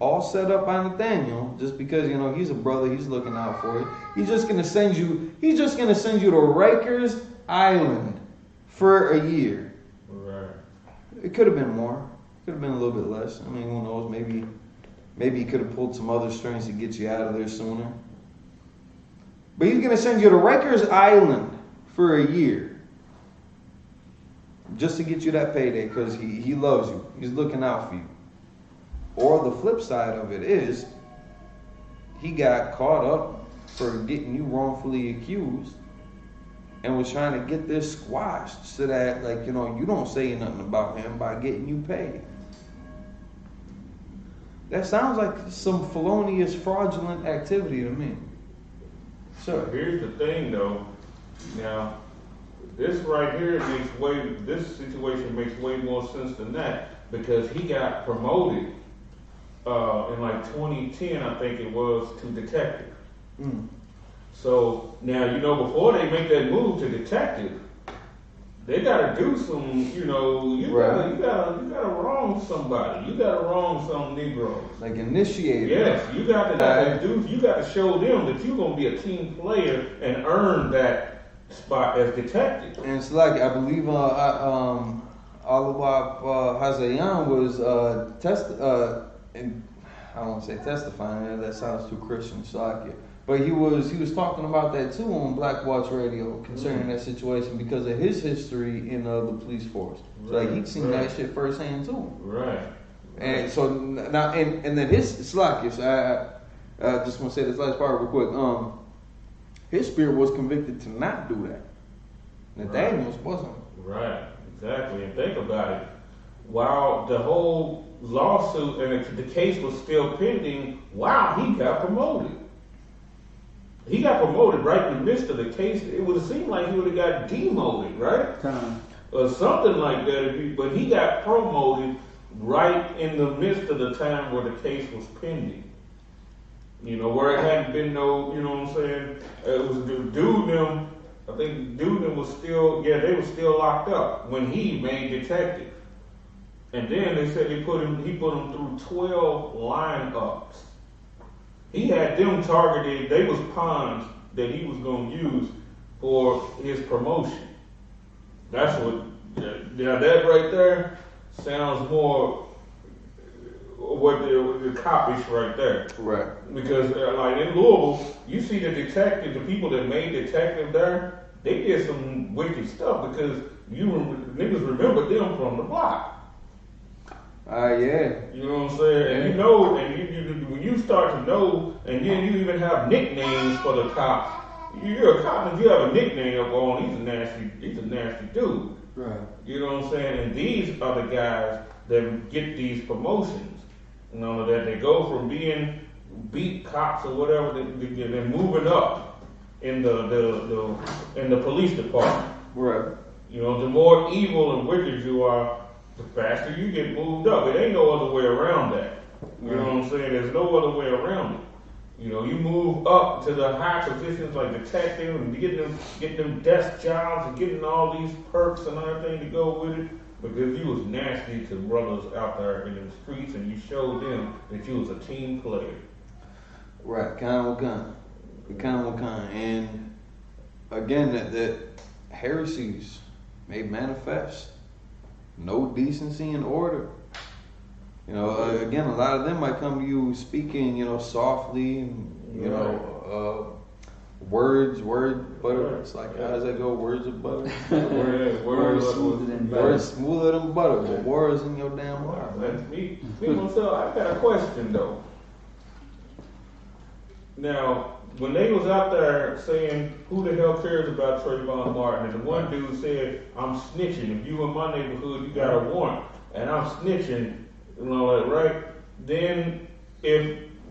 all set up by Nathaniel, just because, you know, he's a brother, he's looking out for it. He's just going to send you to Rikers Island for a year. Right. It could have been more. Could have been a little bit less. I mean, who knows? Maybe he could have pulled some other strings to get you out of there sooner. But he's going to send you to Rikers Island for a year. Just to get you that payday because he loves you. He's looking out for you. Or the flip side of it is he got caught up for getting you wrongfully accused and was trying to get this squashed so that, like, you know, you don't say nothing about him by getting you paid. That sounds like some felonious, fraudulent activity to me. So here's the thing, though. Now, this right here this situation makes way more sense than that because he got promoted in like 2010, I think it was, to detective. So now, you know, before they make that move to detective, they gotta do some, you know, you gotta wrong somebody. You gotta wrong some Negroes. Like initiate. Yes, you gotta show them that you're gonna be a team player and earn that spot as detective. And it's like, I believe Alawab Hazayan was and I don't want to say testifying, that sounds too Christian, but he was talking about that too on Black Watch Radio concerning that situation because of his history in the police force. So like he'd seen that shit firsthand too. Right. And so now, and then his Slackius, I just want to say this last part real quick. His spirit was convicted to not do that. Nathaniel's wasn't. Right, exactly. And think about it. While the whole lawsuit and the case was still pending, he got promoted. He got promoted right in the midst of the case. It would have seemed like he would have got demoted, right? Or something like that. But he got promoted right in the midst of the time where the case was pending. You know, where it hadn't been no, you know what I'm saying? It was the dude them, I think the dude them was still, they were still locked up when he made detective. And then they said he put him through 12 lineups. He had them targeted, they was pawns that he was going to use for his promotion. That's what, that right there sounds more what the cop-ish right there. Right. Because like in Louisville, you see the detective, the people that made detective there, they did some wicked stuff because niggas remember them from the block. Yeah. You know what I'm saying? And you know, and when you start to know, and then you even have nicknames for the cops. You're a cop and you have a nickname up on, he's a nasty dude. Right. You know what I'm saying? And these are the guys that get these promotions. You know, that they go from being beat cops or whatever, they're moving up in the police department. Right. You know, the more evil and wicked you are, the faster you get moved up. It ain't no other way around that. You know what I'm saying? There's no other way around it. You know, you move up to the high positions like detective and get them desk jobs and getting all these perks and everything to go with it because you was nasty to brothers out there in the streets and you showed them that you was a team player. Right, kind. And again, that heresies made manifest. No decency and order. You know, again, a lot of them might come to you speaking, you know, softly, and, you know, words, butter. It's like, how does that go? Words of butter? Words smoother than butter. Words smoother than butter, but words in your damn heart. That's me. Myself, I got a question, though. Now, when they was out there saying, who the hell cares about Trayvon Martin? And the one dude said, I'm snitching. If you in my neighborhood, you got a warrant. And I'm snitching. and all that, right? Then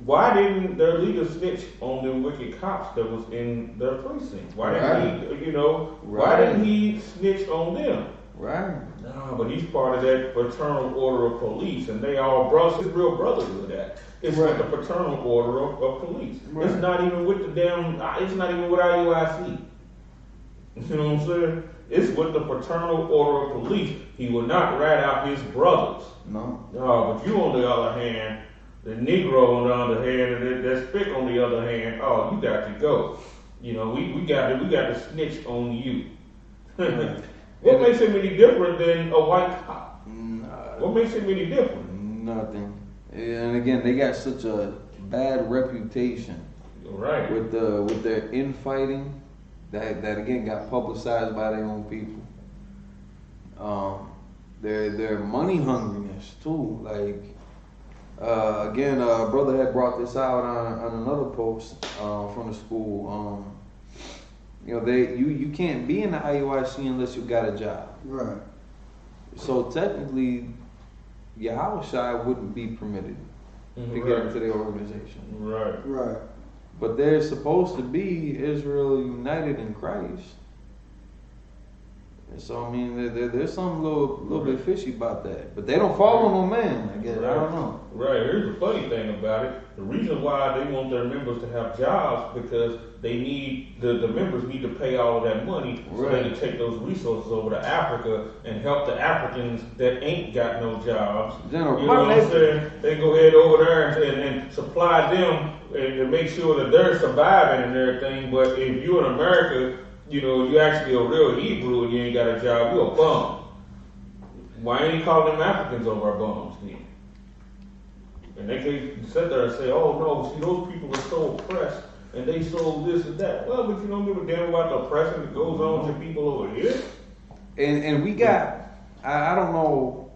why didn't their leader snitch on them wicked cops that was in their precinct? Why didn't he, why didn't he snitch on them? Right. No, but he's part of that fraternal order of police, and they all brothers, his real brotherhood act. It's with the fraternal order of police. Right. It's not even with the damn, it's not even with IUIC. You know what I'm saying? It's with the fraternal order of police. He will not rat out his brothers. No. But you on the other hand, the Negro on the other hand, and that SPIC on the other hand, oh, you got to go. We got to snitch on you. What makes him any different than a white cop? What makes him any different? Nothing. And again, they got such a bad reputation, right? With their infighting, that again got publicized by their own people. Their money hungriness too. Like again, brother had brought this out on another post from the school. You can't be in the IUIC unless you got a job. Right. So technically, Yahushua wouldn't be permitted to get into their organization. Right. Right. But they're supposed to be Israel united in Christ. And so I mean, there's something a little bit fishy about that. But they don't follow no man, I guess. Right. I don't know. Right. Here's the funny thing about it. The reason why they want their members to have jobs because they need the members need to pay all of that money so they can take those resources over to Africa and help the Africans that ain't got no jobs. You know what I'm saying? They go head over there and supply them and to make sure that they're surviving and everything. But if you're in America, you actually a real Hebrew and you ain't got a job, you're a bum. Why ain't he calling them Africans over our bums then? And they can sit there and say, oh no, see those people are so oppressed and they sold this and that. Well, but you don't give a damn about the oppression that goes on to people over here. And we got, I don't know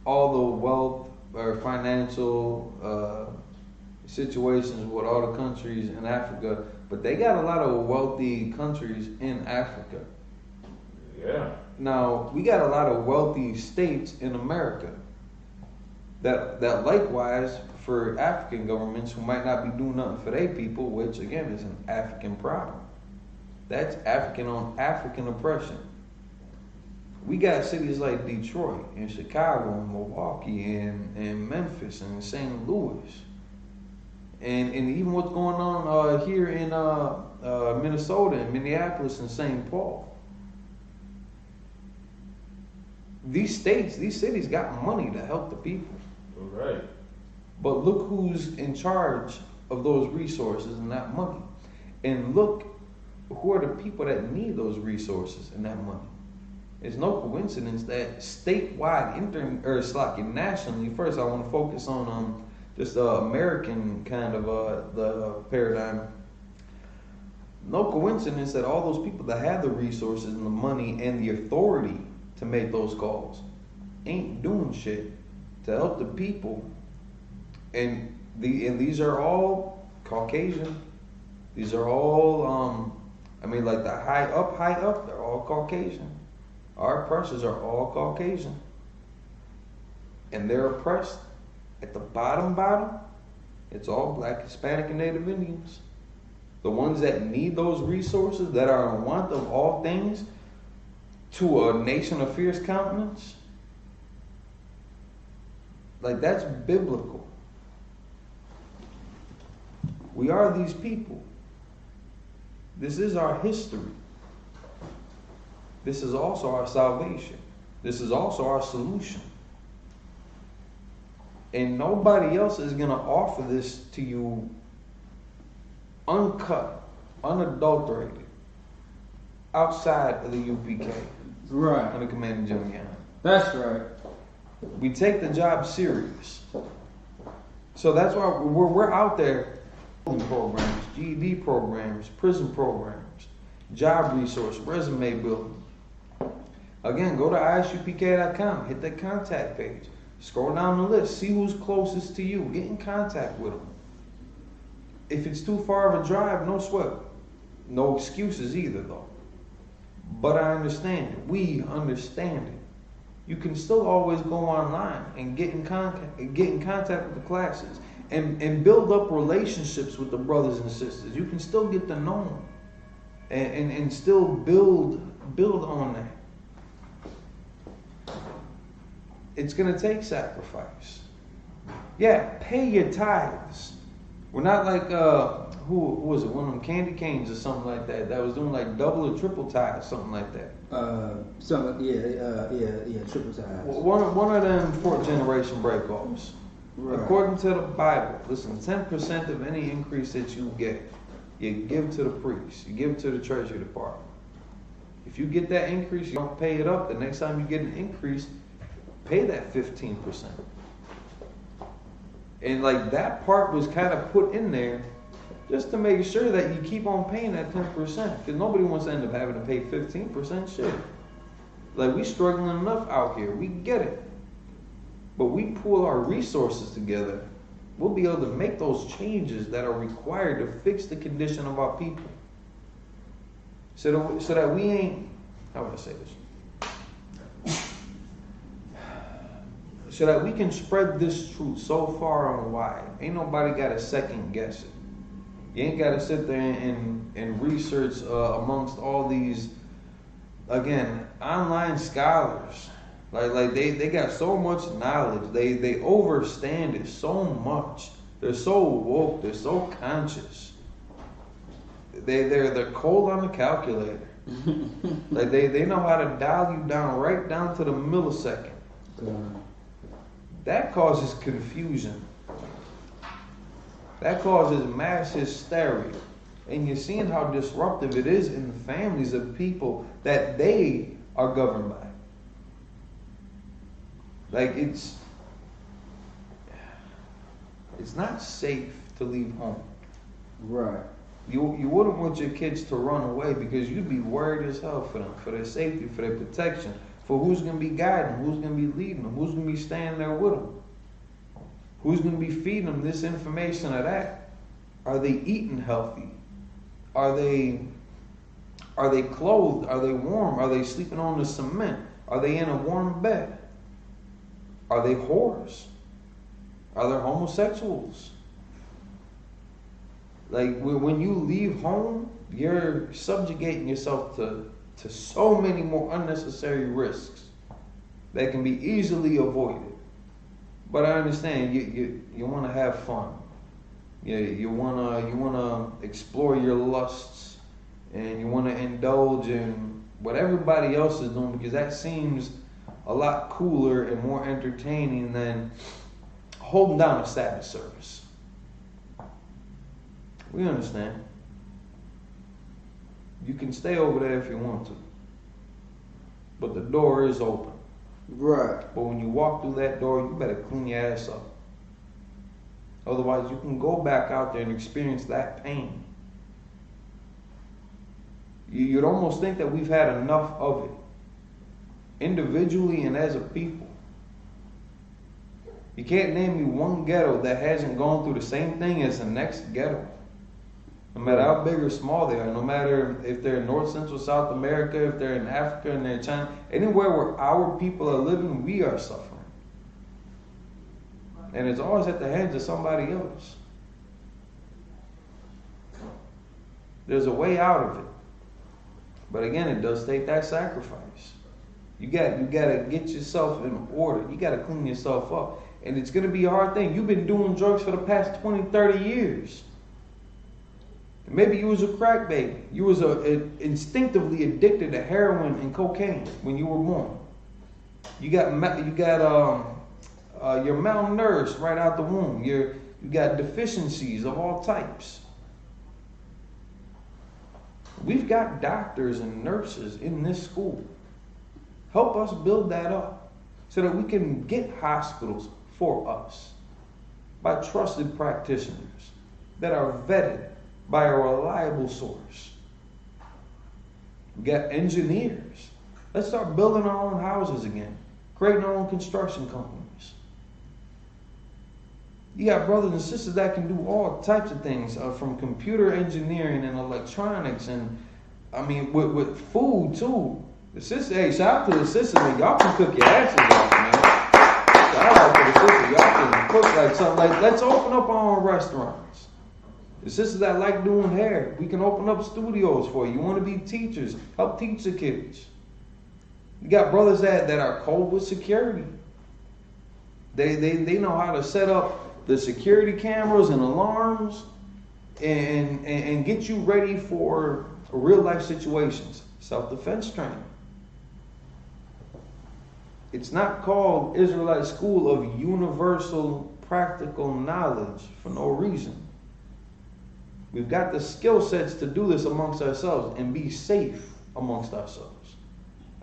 all the wealth or financial situations with all the countries in Africa, but they got a lot of wealthy countries in Africa. Yeah. Now, we got a lot of wealthy states in America that likewise for African governments who might not be doing nothing for their people, which again is an African problem. That's African on African oppression. We got cities like Detroit and Chicago and Milwaukee and Memphis and St. Louis. And even what's going on here in Minnesota and Minneapolis and St. Paul. These cities got money to help the people. Right. But look who's in charge of those resources and that money. And look who are the people that need those resources and that money. It's no coincidence that statewide, nationally, first I want to focus on just the American kind of the paradigm. No coincidence that all those people that have the resources and the money and the authority to make those calls ain't doing shit to help the people. And these are all Caucasian. These are all like the high up, they're all Caucasian. Our oppressors are all Caucasian. And they're oppressed at the bottom, it's all Black, Hispanic, and Native Indians. The ones that need those resources, that are in want of all things, to a nation of fierce countenance. Like, that's biblical. We are these people. This is our history. This is also our salvation. This is also our solution. And nobody else is going to offer this to you uncut, unadulterated, outside of the UPK. Right. Under Commanding General YAHANNA. That's right. We take the job serious. So that's why we're out there programs, GED programs, prison programs, job resource, resume building. Again, go to ISUPK.com, hit that contact page. Scroll down the list, see who's closest to you, get in contact with them. If it's too far of a drive, no sweat. No excuses either, though. But I understand it. We understand it. You can still always go online and get in contact with the classes and build up relationships with the brothers and sisters. You can still get to know them and still build on that. It's gonna take sacrifice. Yeah, pay your tithes. We're not like who was it? One of them candy canes or something like that. That was doing like double or triple tithes, something like that. Triple tithes. One of them fourth generation breakoffs. Right. According to the Bible, listen, 10% of any increase that you get, you give to the priest, you give to the treasury department. If you get that increase, you don't pay it up. The next time you get an increase, pay that 15%. And like that part was kind of put in there just to make sure that you keep on paying that 10%. Because nobody wants to end up having to pay 15%. Shit. Like, we struggling enough out here. We get it. But we pull our resources together, we'll be able to make those changes that are required to fix the condition of our people. So that we ain't, how would I say this? So that we can spread this truth so far and wide. Ain't nobody got to second guess it. You ain't got to sit there and research amongst all these, again, online scholars. Like they got so much knowledge. They overstand it so much. They're so woke. They're so conscious. They're cold on the calculator. Like they know how to dial you down right down to the millisecond. That causes confusion. That causes mass hysteria. And you're seeing how disruptive it is in the families of people that they are governed by. Like it's not safe to leave home. Right. You wouldn't want your kids to run away because you'd be worried as hell for them, for their safety, for their protection, for who's going to be guiding them, who's going to be leading them, who's going to be staying there with them, who's going to be feeding them this information or that. Are they eating healthy? Are they clothed? Are they warm? Are they sleeping on the cement? Are they in a warm bed? Are they whores? Are there homosexuals? Like, when you leave home, you're subjugating yourself to so many more unnecessary risks that can be easily avoided. But I understand you want to have fun. You wanna explore your lusts, and you want to indulge in what everybody else is doing because that seems a lot cooler and more entertaining than holding down a Sabbath service. We understand. You can stay over there if you want to. But the door is open. Right. But when you walk through that door, you better clean your ass up. Otherwise, you can go back out there and experience that pain. You'd almost think that we've had enough of it. Individually and as a people. You can't name me one ghetto that hasn't gone through the same thing as the next ghetto. No matter how big or small they are, no matter if they're in North, Central, South America, if they're in Africa and they're in China, anywhere where our people are living, we are suffering. And it's always at the hands of somebody else. There's a way out of it. But again, it does take that sacrifice. You got to get yourself in order. You got to clean yourself up. And it's going to be a hard thing. You've been doing drugs for the past 20, 30 years. Maybe you was a crack baby. You was instinctively addicted to heroin and cocaine when you were born. You're malnourished right out the womb. You got deficiencies of all types. We've got doctors and nurses in this school. Help us build that up so that we can get hospitals for us by trusted practitioners that are vetted by a reliable source. We got engineers. Let's start building our own houses again, creating our own construction companies. You got brothers and sisters that can do all types of things, from computer engineering and electronics, and I mean with food too. The sister, hey, shout out to the sisters, man. Y'all can cook your asses off, man. Shout out to the sisters. Y'all can cook like something like, let's open up our own restaurants. The sisters that like doing hair, we can open up studios for you. You want to be teachers, help teach the kids. You got brothers that are cold with security. They know how to set up the security cameras and alarms and get you ready for real life situations. Self-defense training. It's not called Israelite School of Universal Practical Knowledge for no reason. We've got the skill sets to do this amongst ourselves and be safe amongst ourselves.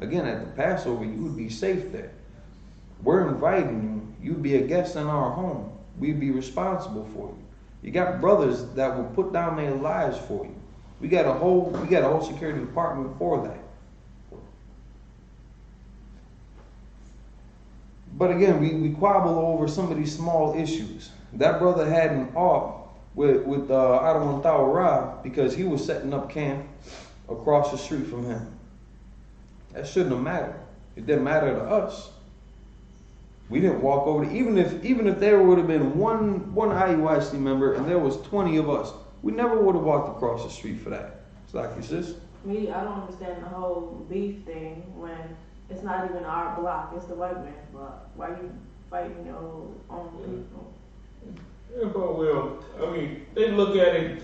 Again, at the Passover, you would be safe there. We're inviting you. You'd be a guest in our home. We'd be responsible for you. You got brothers that will put down their lives for you. We got a whole security department for that. But again, we quabble over some of these small issues. That brother had an off with Adawan Tawara because he was setting up camp across the street from him. That shouldn't have mattered. It didn't matter to us. We didn't walk over to, even if there would have been one IUIC member and there was 20 of us, we never would have walked across the street for that. It's like, is this? Me, I don't understand the whole beef thing when it's not even our block, it's the white man's block. Why you fighting your own people? Yeah, but well, I mean, they look at it,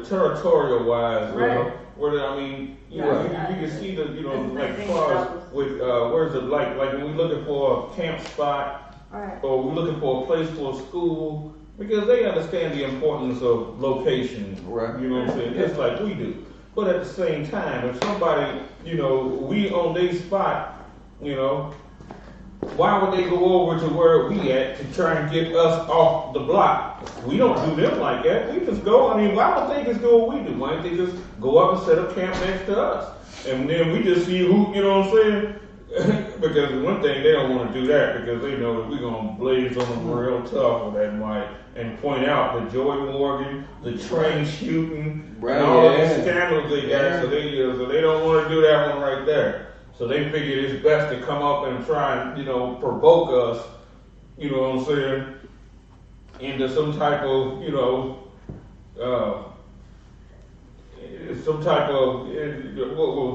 territorial wise, right. Where I mean, you can see the, like as far as with where's it like when we looking for a camp spot, right. or we're looking for a place for a school, because they understand the importance of location, right. You know what I'm saying, just like we do. But at the same time, if somebody, we on their spot, why would they go over to where we at to try and get us off the block? We don't do them like that. We just go. I mean, why don't they just do what we do? Why don't they just go up and set up camp next to us? And then we just see who, you know what I'm saying? Because one thing, they don't want to do that because they know that we're going to blaze on them real tough with that mic and point out the Joy Morgan, the train shooting, right, and all these scandals they got. So they don't want to do that one right there. So they figured it's best to come up and try and, provoke us, you know what I'm saying, into some type of,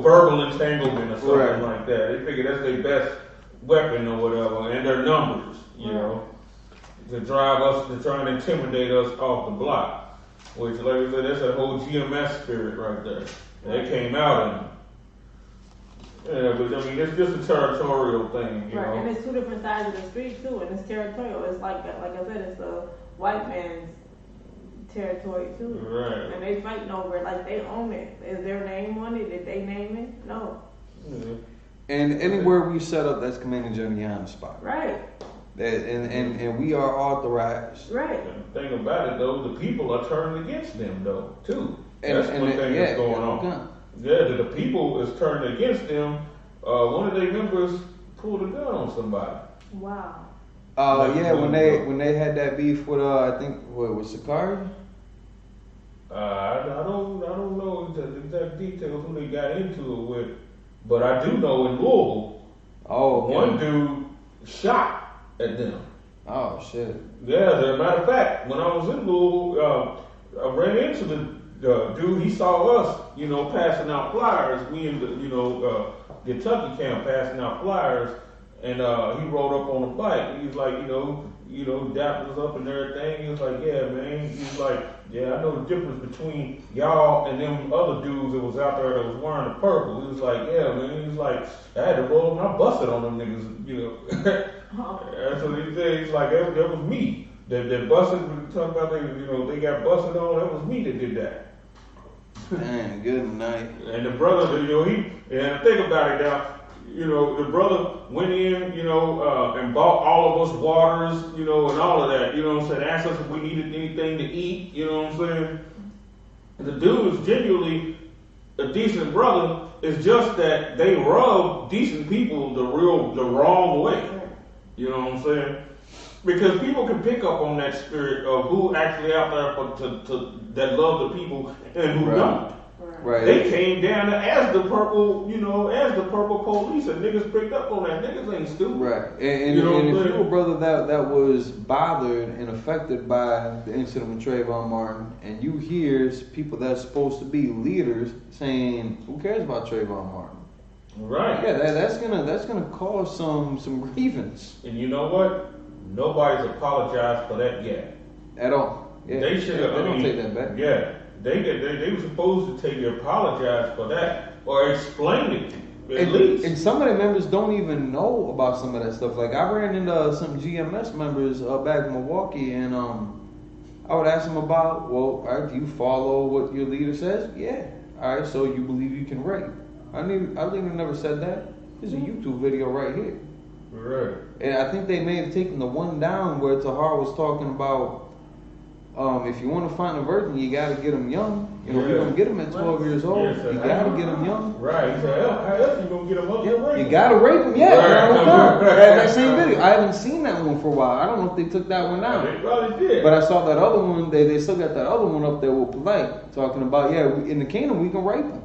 verbal entanglement or something like that. They figure that's their best weapon or whatever, and their numbers, to drive us, to try and intimidate us off the block. Which, like I said, that's a whole GMS spirit right there. That came out of them. Yeah, but I mean, it's just a territorial thing, you know. And it's two different sides of the street too, and it's territorial. It's like I said, it's the white man's territory too. Right. And they fighting over it like they own it. Is their name on it? Did they name it? No. Yeah. And anywhere we set up, that's Commanding GEN.YAHANNA's spot. Right. And we are authorized. Right. And the thing about it though, the people are turned against them though, too. That's one thing that's going on. Yeah, the people is turned against them. One of their members pulled a gun on somebody. Wow. When they had that beef with I think with Sakari. I don't know the exact details who they got into it with, but I do know in Louisville, one dude shot at them. Oh shit. Yeah, as a matter of fact, when I was in Louisville, I ran into the dude. He saw us, passing out flyers. We in the, Kentucky camp passing out flyers, and he rode up on a bike. He was like, dapped us up and everything. He was like, yeah, man. He was like, yeah, I know the difference between y'all and them other dudes that was out there that was wearing the purple. He was like, yeah, man. He was like, I had to roll and I busted on them niggas, That's what he said. He's like, that was me. That busted, we talking about they got busted on, that was me that did that. Man, good night. And the brother, and think about it now, the brother went in, and bought all of us waters, and all of that, asked us if we needed anything to eat, The dude is genuinely a decent brother. It's just that they rub decent people the wrong way. You know what I'm saying? Because people can pick up on that spirit of who actually out there that love the people and who don't. Right. They came down as the purple, as the purple police, and niggas picked up on that. Niggas ain't stupid. Right. And if you're a brother that was bothered and affected by the incident with Trayvon Martin, and you hear people that's supposed to be leaders saying, "Who cares about Trayvon Martin?" Right. Yeah, that's gonna cause some grievance. And you know what? Nobody's apologized for that yet. At all. Yeah. They should have. They don't take that back. Yeah. They were supposed to apologize for that or explain it at least. And some of the members don't even know about some of that stuff. Like I ran into some GMS members back in Milwaukee, and I would ask them about, well, all right, do you follow what your leader says? Yeah. All right, so you believe you can rape? I literally never said that. There's a YouTube video right here. Right. And I think they may have taken the one down where Tahar was talking about, if you want to find a virgin, you got to get them young. You know, if you're going to get them at 12 years old, you got to get them young. Right. He said, how else you going to get them up there? You got to rape them. Yeah. Right. That same video. I haven't seen that one for a while. I don't know if they took that one down. They probably did. But I saw that other one. They still got that other one up there with Polite talking about, in the kingdom we can rape them.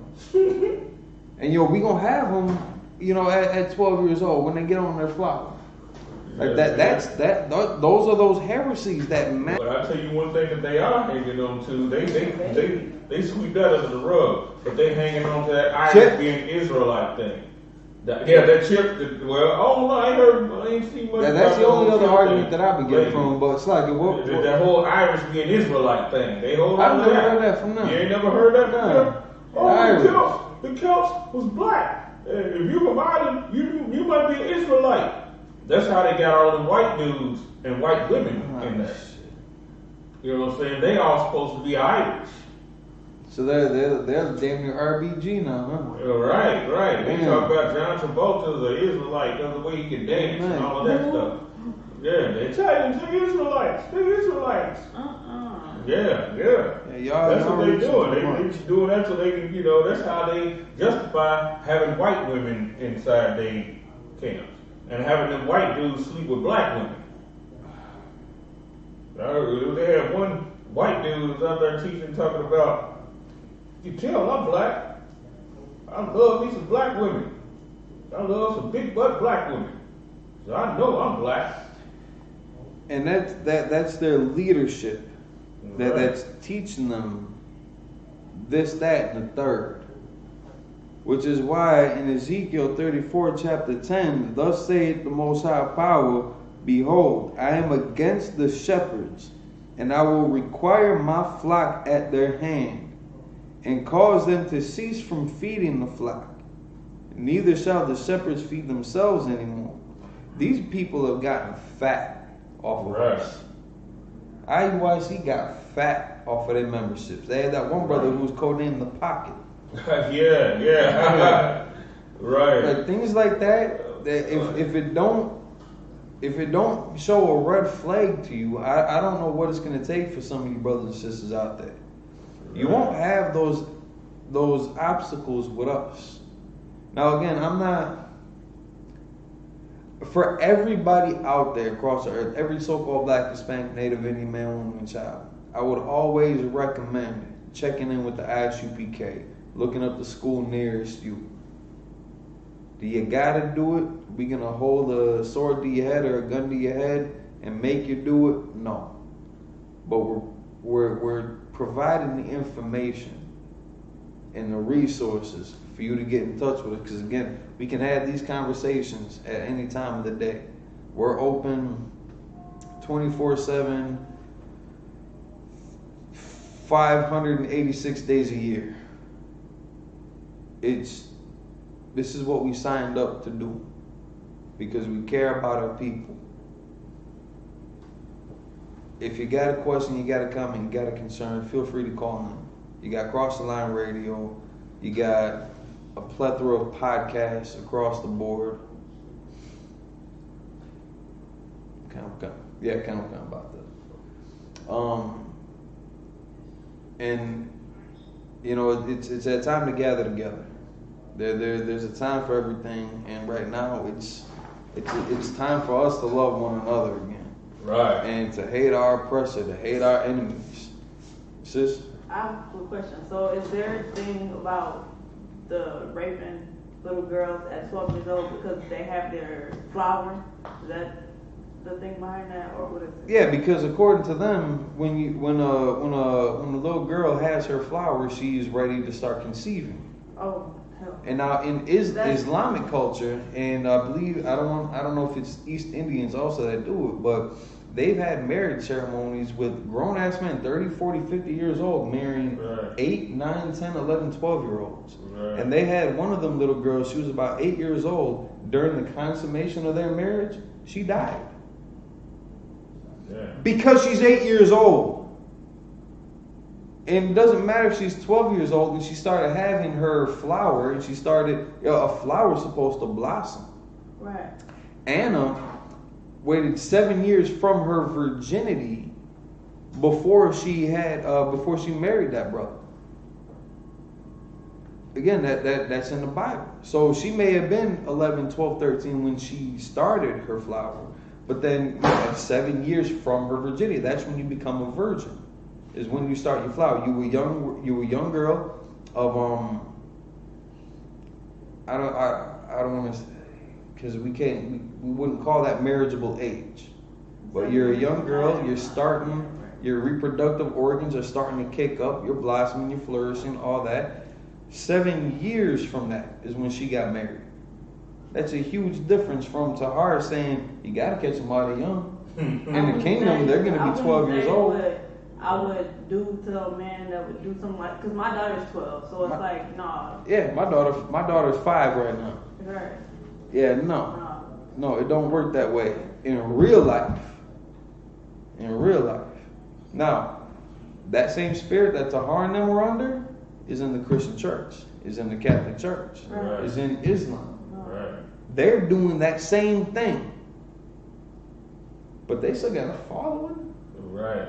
And we going to have them, at 12 years old when they get on their flower. Like those are those heresies that matter. But I tell you one thing that they are hanging on to. They sweep that under the rug, but they hanging on to that Irish being Israelite thing. That chip. I ain't seen much. That's the only other argument that I've been getting from. But it's like that whole Irish being Israelite thing. They hold on to that. I've never heard that from them. You ain't never heard that from them? Oh, the Celts was black. If you combine them, you might be an Israelite. That's how they got all the white dudes and white women in there. You know what I'm saying? They all supposed to be Irish. So they're damn near RBG now, huh? Right. They talk about John Travolta as an Israelite because of the way he can dance and all of that stuff. Yeah, the Italians, they're Israelites. Yeah. That's what they're doing. They're doing that so they can, that's how they justify having white women inside their camps. And having them white dudes sleep with black women. They had one white dude who was out there teaching, talking about, you tell I'm black. I love me some black women. I love some big butt black women. So I know I'm black. And that's their leadership. That's teaching them this, that, and the third. Which is why in Ezekiel 34, chapter 10, thus saith the Most High Power, behold, I am against the shepherds, and I will require my flock at their hand, and cause them to cease from feeding the flock. Neither shall the shepherds feed themselves anymore. These people have gotten fat off of us. IUIC got fat off of their memberships. They had that one brother who was codenamed The Pocket. Yeah. Right. Like things like that if it don't show a red flag to you, I don't know what it's gonna take for some of you brothers and sisters out there. You won't have those obstacles with us. Now again, I'm not for everybody out there across the earth, every so-called black, Hispanic, Native, Indian man, woman, and child, I would always recommend checking in with the I.S.U.P.K, looking up the school nearest you. Do you gotta do it? We gonna hold a sword to your head or a gun to your head and make you do it? No. But we're providing the information and the resources for you to get in touch with us. Because again, we can have these conversations at any time of the day. We're open 24/7, 586 days a year. This is what we signed up to do because we care about our people. If you got a question, you got a comment, you got a concern, feel free to call them. You got Cross the Line Radio, you got a plethora of podcasts across the board. Kind of about that. And it's that time to gather together. There's a time for everything, and right now it's time for us to love one another again. Right. And to hate our oppressor, to hate our enemies. Sis? I have a quick question. So is there a thing about the raping little girls at 12 years old because they have their flower? Is that the thing behind that, or what is it? Yeah, because according to them, when a little girl has her flower, she's ready to start conceiving. Oh, hell. And now in Islamic culture, and I believe I don't know if it's East Indians also that do it, but they've had marriage ceremonies with grown ass men, 30, 40, 50 years old, marrying 8, 9, 10, 11, 12 year olds. Right. And they had one of them little girls, she was about 8 years old. During the consummation of their marriage, she died. Yeah. Because she's 8 years old. And it doesn't matter if she's 12 years old and she started having her flower and she started, a flower's supposed to blossom. Right. Anna waited 7 years from her virginity before she married that brother. Again, that's in the Bible. So she may have been 11, 12, 13 when she started her flower, but then 7 years from her virginity. That's when you become a virgin. Is when you start your flower. You were a young girl of I don't want to, because we wouldn't call that marriageable age. But you're a young girl, you're starting, your reproductive organs are starting to kick up, you're blossoming, you're flourishing, all that. 7 years from that is when she got married. That's a huge difference from Tahar saying, you got to catch them while they're young. In the kingdom, they're going to be 12 years old. I would do to a man that would do something like, because my daughter's 12, so it's like, nah. Yeah, my daughter's 5 right now. Right. Yeah, no, it don't work that way in real life. In real life. Now, that same spirit that Tahar and them were under is in the Christian church, is in the Catholic church, right. is in Islam. Right. They're doing that same thing, but they still got a following. Right.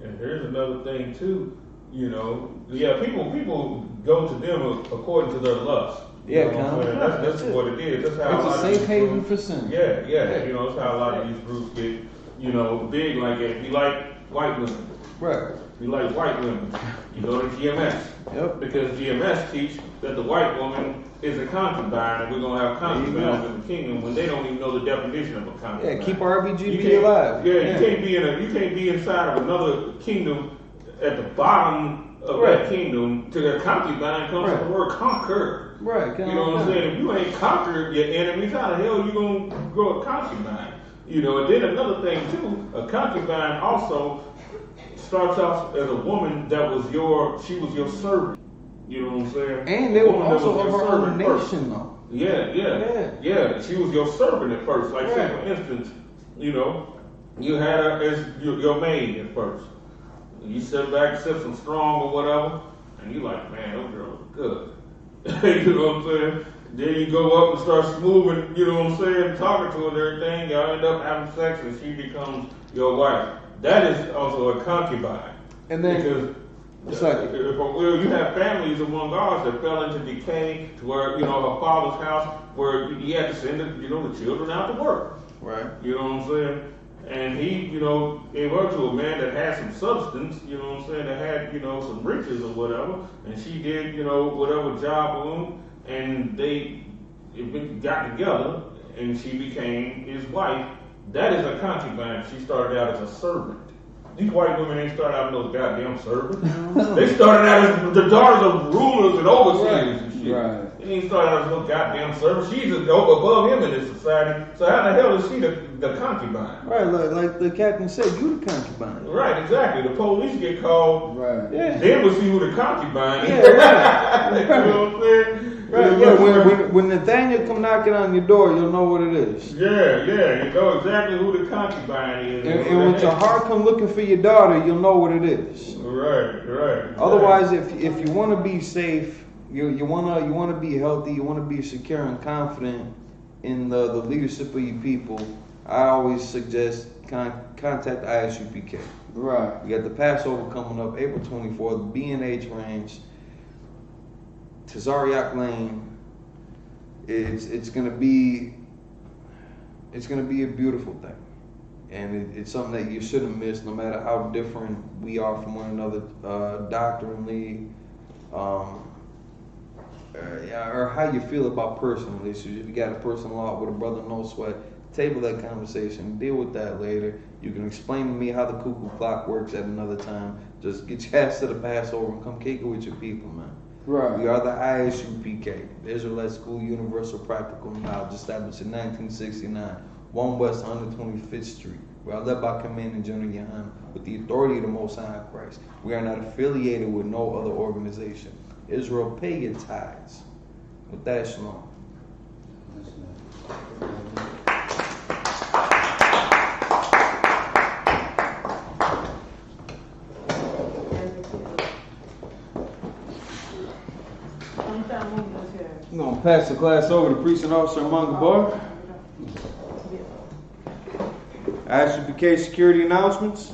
And here's another thing too, people go to them according to their lust. Yeah, that's what it is. That's how it's a safe haven for sin. Yeah. That's how a lot of these groups get, big like that. You like white women. Right. You like white women. You go to GMS. Yep. Because GMS teach that the white woman is a concubine, and we're gonna have concubines in the kingdom when they don't even know the definition of a concubine. Yeah, keep RBGP alive. Yeah, you can't be inside of another kingdom at the bottom of that kingdom. To the concubine comes from the word conquer. Right. You know what I'm saying? If you ain't conquered your enemies, how the hell you gonna grow a concubine? And then another thing too, a concubine also starts off as a woman that was your servant. You know what I'm saying? And they were also of her own nation, though. Yeah. She was your servant at first. Like, say, for instance, you had her as your maid at first. You sit back, sip some strong or whatever, and you like, man, those girls are good. You know what I'm saying? Then you go up and start smoothing, you know what I'm saying, talking to her and everything. Y'all end up having sex, and she becomes your wife. That is also a concubine. And then, because you have families among ours that fell into decay to where, her father's house, where he had to send the children out to work. Right. You know what I'm saying? And he, gave her to a man that had some substance, you know what I'm saying, that had, some riches or whatever. And she did, whatever job for him. And they got together and she became his wife. That is a concubine. She started out as a servant. These white women ain't started out as no goddamn servants. They started out as the daughters of rulers and overseers and shit. Right. They ain't started out as no goddamn servant. She's above him in this society. So how the hell is she the concubine? Right, like the captain said, you the concubine. Right, exactly. The police get called. Right. Yeah. Then we'll see who the concubine is. Yeah, right. You know what I'm saying? Right, yeah, when Nathaniel come knocking on your door, you'll know what it is. Yeah, you know exactly who the concubine is. And when Tahar come looking for your daughter, you'll know what it is. Right. Otherwise, if you want to be safe, you want to be healthy, you want to be secure and confident in the leadership of your people, I always suggest contact I.S.U.P.K. Right. We got the Passover coming up, April 24th, B&H Ranch, Tazariak Lane. It's gonna be a beautiful thing. and it's something that you shouldn't miss, no matter how different we are from one another doctrinally, or how you feel about personal issues. If you got a personal art with a brother, no sweat. Table that conversation. Deal with that later. You can explain to me how the cuckoo clock works at another time. Just get your ass to the Passover and come kick it with your people, man. Right. We are the I.S.U.P.K, the Israelite School Universal Practical Knowledge, established in 1969, 1 West 125th Street. We are led by Commanding General YAHANNA with the authority of the Most High Christ. We are not affiliated with no other organization. Israel, pay your tithes. With that, shalom. I'm going to pass the class over to Precinct Officer Among the Bar. I.S.U.P.K security announcements.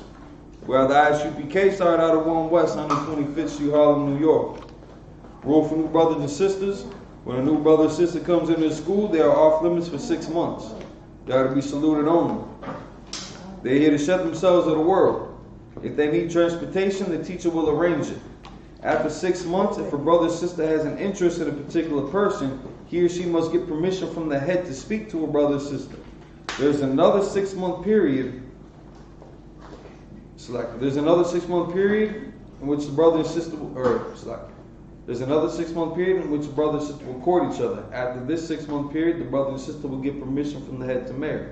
Well, the I.S.U.P.K started out at 1 West 125th Street, Harlem, New York. Rule for new brothers and sisters. When a new brother or sister comes into the school, they are off limits for 6 months. They are to be saluted only. They're here to shut themselves to the world. If they need transportation, the teacher will arrange it. After 6 months, if a brother or sister has an interest in a particular person, he or she must get permission from the head to speak to a brother or sister. There's another 6-month period. There's another 6-month period in which the brother and sister, there's another 6-month period in which the brother and sister will court each other. After this 6-month period, the brother and sister will get permission from the head to marry.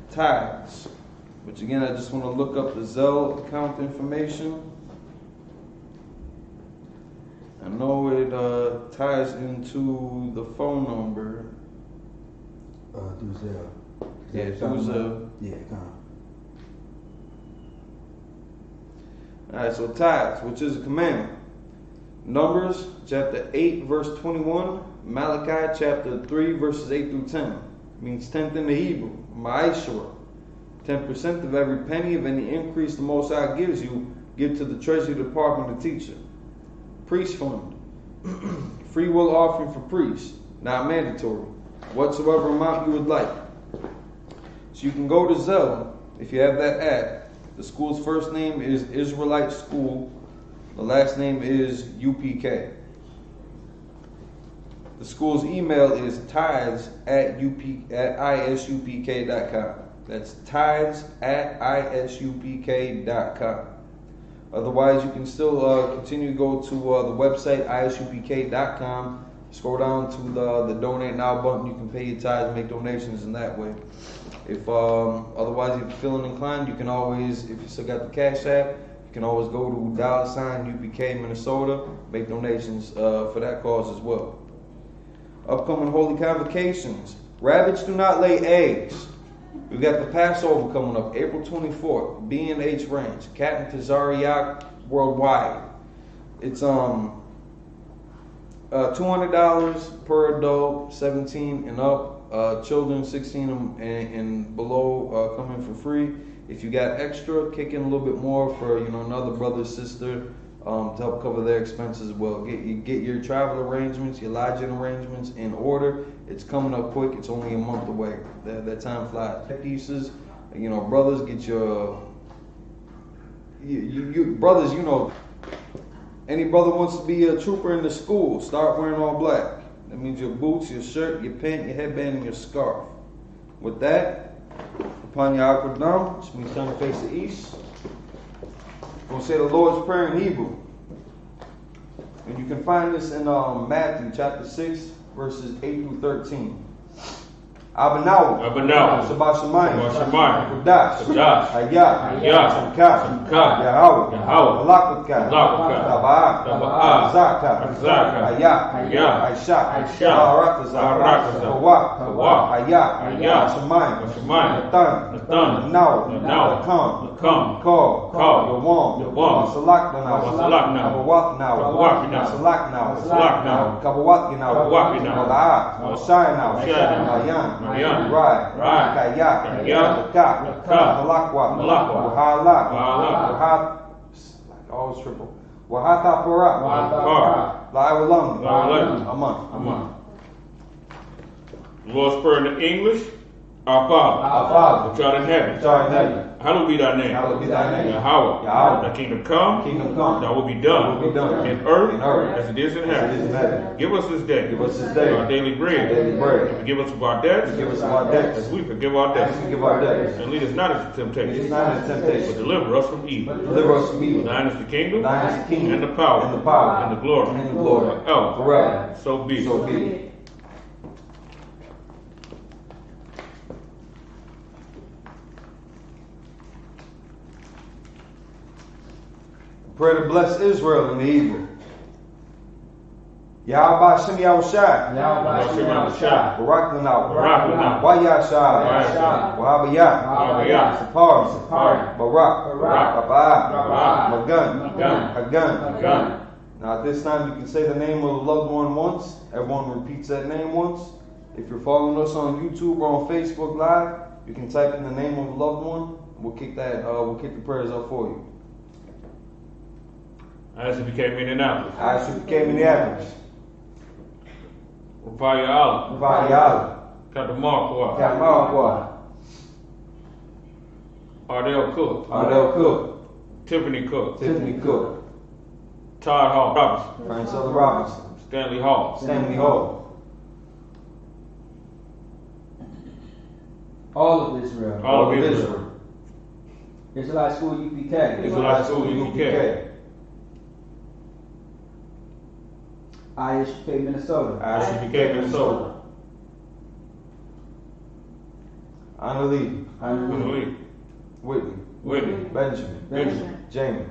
Tithes, which again, I just want to look up the Zelle account information. I know it ties into the phone number. Through Zelle. Yeah, through Zelle. Yeah, come on. Alright, so tithes, which is a commandment. Numbers chapter 8 verse 21, Malachi chapter 3 verses 8 through 10. It means tenth in the Hebrew, ma'ashra. 10% of every penny of any increase the Most High gives you, give to the treasury department of teacher. Priest fund. Free will offering for priests, not mandatory. Whatsoever amount you would like. So you can go to Zelle, if you have that app. The school's first name is Israelite School. The last name is U.P.K. The school's email is tithes@isupk.com. That's tithes@isupk.com. Otherwise, you can still continue to go to the website, ISUPK.com. Scroll down to the Donate Now button. You can pay your tithes, make donations in that way. If otherwise you're feeling inclined, you can always, if you still got the Cash App, you can always go to $UPK Minnesota, make donations for that cause as well. Upcoming holy convocations. Rabbits do not lay eggs. We've got the Passover coming up, April 24th, B&H Ranch, Captain Tazariak Worldwide. It's $200 per adult, 17 and up. Children 16 and below come in for free. If you got extra, kick in a little bit more for another brother or sister to help cover their expenses as well. Get your travel arrangements, your lodging arrangements in order. It's coming up quick. It's only a month away. That time flies. Pieces, brothers, get your you brothers. Any brother wants to be a trooper in the school, start wearing all black. That means your boots, your shirt, your pant, your headband, and your scarf. With that, upon your awkward down, which means turn to face the east. We'll say the Lord's Prayer in Hebrew. And you can find this in Matthew chapter 6, verses 8 through 13. Abanaw, Shabbat Shemayim, Kodash, Hayah, Simcha, Yahweh, Halakutkan, Taba'ah, Zaka, Hayah, Aisha, Barakazah, Kawah, Hayah, Shemayim, Natan, Now, Come, Call, Yawam, Salak now, Abawak now, Salak now, Kabawak now, Wala'ah, Shai now, Mayan, Right, Kaya, Malakwa, Wahala, always triple. Wahata Para, La'awalam, Aman. Lord's Prayer in English. Our Father, which art in heaven, hallowed be thy name. Yahweh, thy kingdom come, thy will be done, in earth as it is in heaven. Give us this day our daily bread, and forgive us of our debts, as we forgive our debtors. And lead us not into temptation, but deliver us from evil. Thine is the kingdom, and the power, and the glory, forever. So be it. Pray to bless Israel in the evil. Yahweh Shem Yahushai. Barak Lanau. Wayashai. Wahabiyah. Sapari. Barak. Abba. Hagan. Now at this time you can say the name of the loved one once. Everyone repeats that name once. If you're following us on YouTube or on Facebook Live, you can type in the name of the loved one. We'll kick the prayers up for you. I.S.U.P.K Minneapolis. I.S.U.P.K Minneapolis. Rapaya Allah. Captain Marquardt. Ardell Cook. Tiffany Cook. Todd Hall Robinson. Francella Robinson. Stanley Hall. All of Israel. Israelite School UPK. I.S.U.P.K Minnesota. Anna Lee. Whitney. Benjamin. Jamie.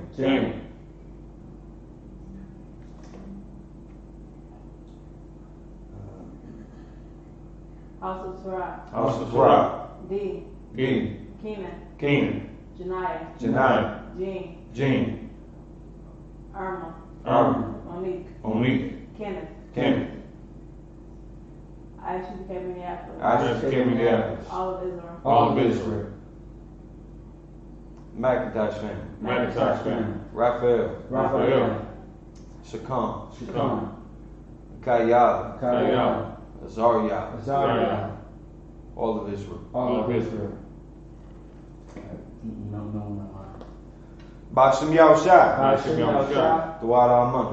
House of Torah. D. Keenan. Janiyah. Jean. Irma. Monique. Kenneth. I.S.U.P.K Minneapolis. All of Israel. McIntosh family. Raphael. Shakam. Kayala. Azariah. All of Israel. No. Bashim Yahushai. Dawada Aman.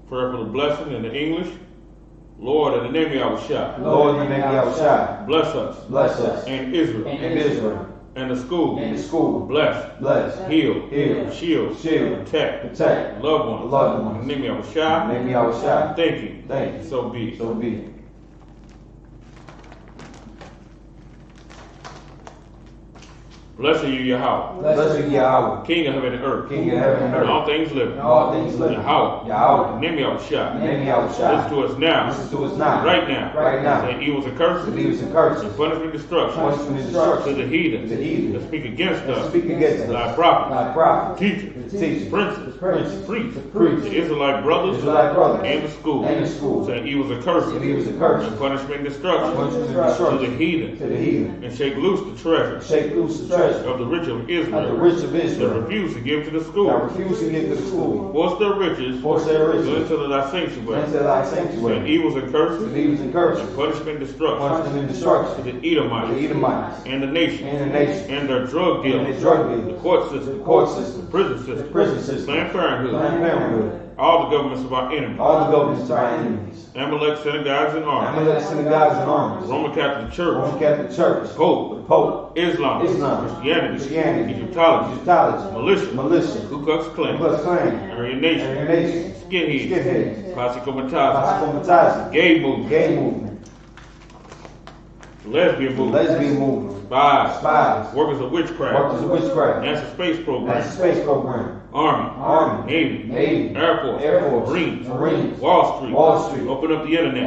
Prayer for the blessing in the English. Lord, in the name of Yahushua. Bless us. And Israel. And the school. Bless. Heal. Shield. Protect. Loved ones. In the name of Yahushua. Thank you. So be it. Blessed you, Yahweh. King of heaven and earth. And all things living. Yahweh. Name Yahushua. Listen to us now. Right now. Say evils and curses. And punishment and destruction. To the heathen. That speak against us. Thy prophets. Teachers. Princes. Priests. The Israelite brothers. And the school. Say evils and curses. And punishment and destruction. To the heathen. And shake loose the treasure. Of the rich of Israel. That refuse to give to the school. Force their riches. Into thy sanctuary. And evils and curses. And punishment and destruction. To the Edomites. And the nation. And their drug dealers. The court system. The prison system. Planned Parenthood. All the governments of our enemies. Amalek synagogues and armies. Roman Catholic Church. Pope. Islam. Christianity. Egyptology. Militia. Ku Klux Klan. Aryan Nation. Skinheads. Posse Comitatus. Gay movement. Lesbian movement. Spies. Workers of witchcraft. NASA space program. Army. Navy. Air Force. Marines. Wall Street. Open up the internet.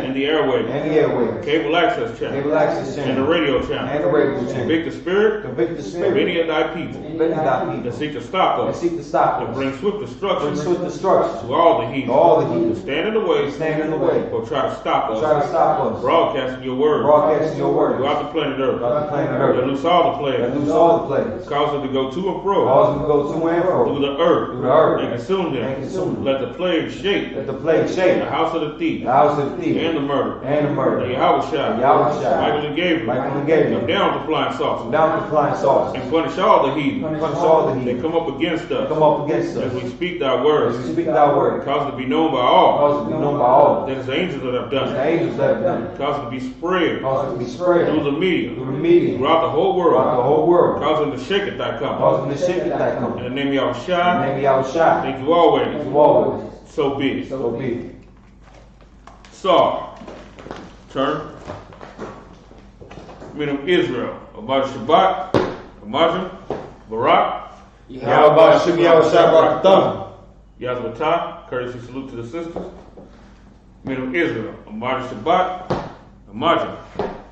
And the airwaves. Cable access channel. And the radio channel. Convict the spirit. Of any of thy people. That seek to stop us. And bring swift destruction. To all the heathen. To stand in the way. Or try to stop us. Broadcasting your word. Throughout the planet Earth. To loose all the plagues. Cause them to go to and fro. and fro. Through the earth. Through the earth. And consume them. And consume them. Let the plague shake. Let the plague shake. The house of the thief. The house of the thief. And the murder. And the murder. The Yahweh The Yahweh Shai. Michael and Gabriel. Michael and Gabriel. Come down to flying saucers. Down to flying saucers. And punish all the heathen. Punish all the They heathen. come up against us. Come up against us. As we speak thy words. As we speak thy word. Cause it to be known by all. Cause it to be known by all. That it's the angels that have done The it. angels that have done it. Cause it to be spread. Cause it to be spread. Through the media. Through the media. Throughout the whole world. Throughout the whole world. Cause them to shake at thy coming. Cause them to shake at thy coming. In the name of Yahweh In the Shai. name of Yahweh Shai. Thank you always. Thank you always. So be it. So be it. Saul. Turn. Men of Israel. About Shabbat. Amajim. Barak. Yahweh Shem Yahweh Shai Barakatam. Yazbatah. Courtesy salute to the sisters. Men of Israel. Amajim Shabbat. Amajim.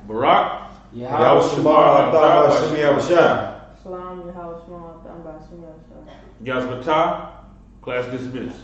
Barak. Yahweh Shem Yahweh Shem Yahweh Shai. Shalom, Yahweh Shema, Amba, Shema, Shema. Yazbatah. Class dismissed.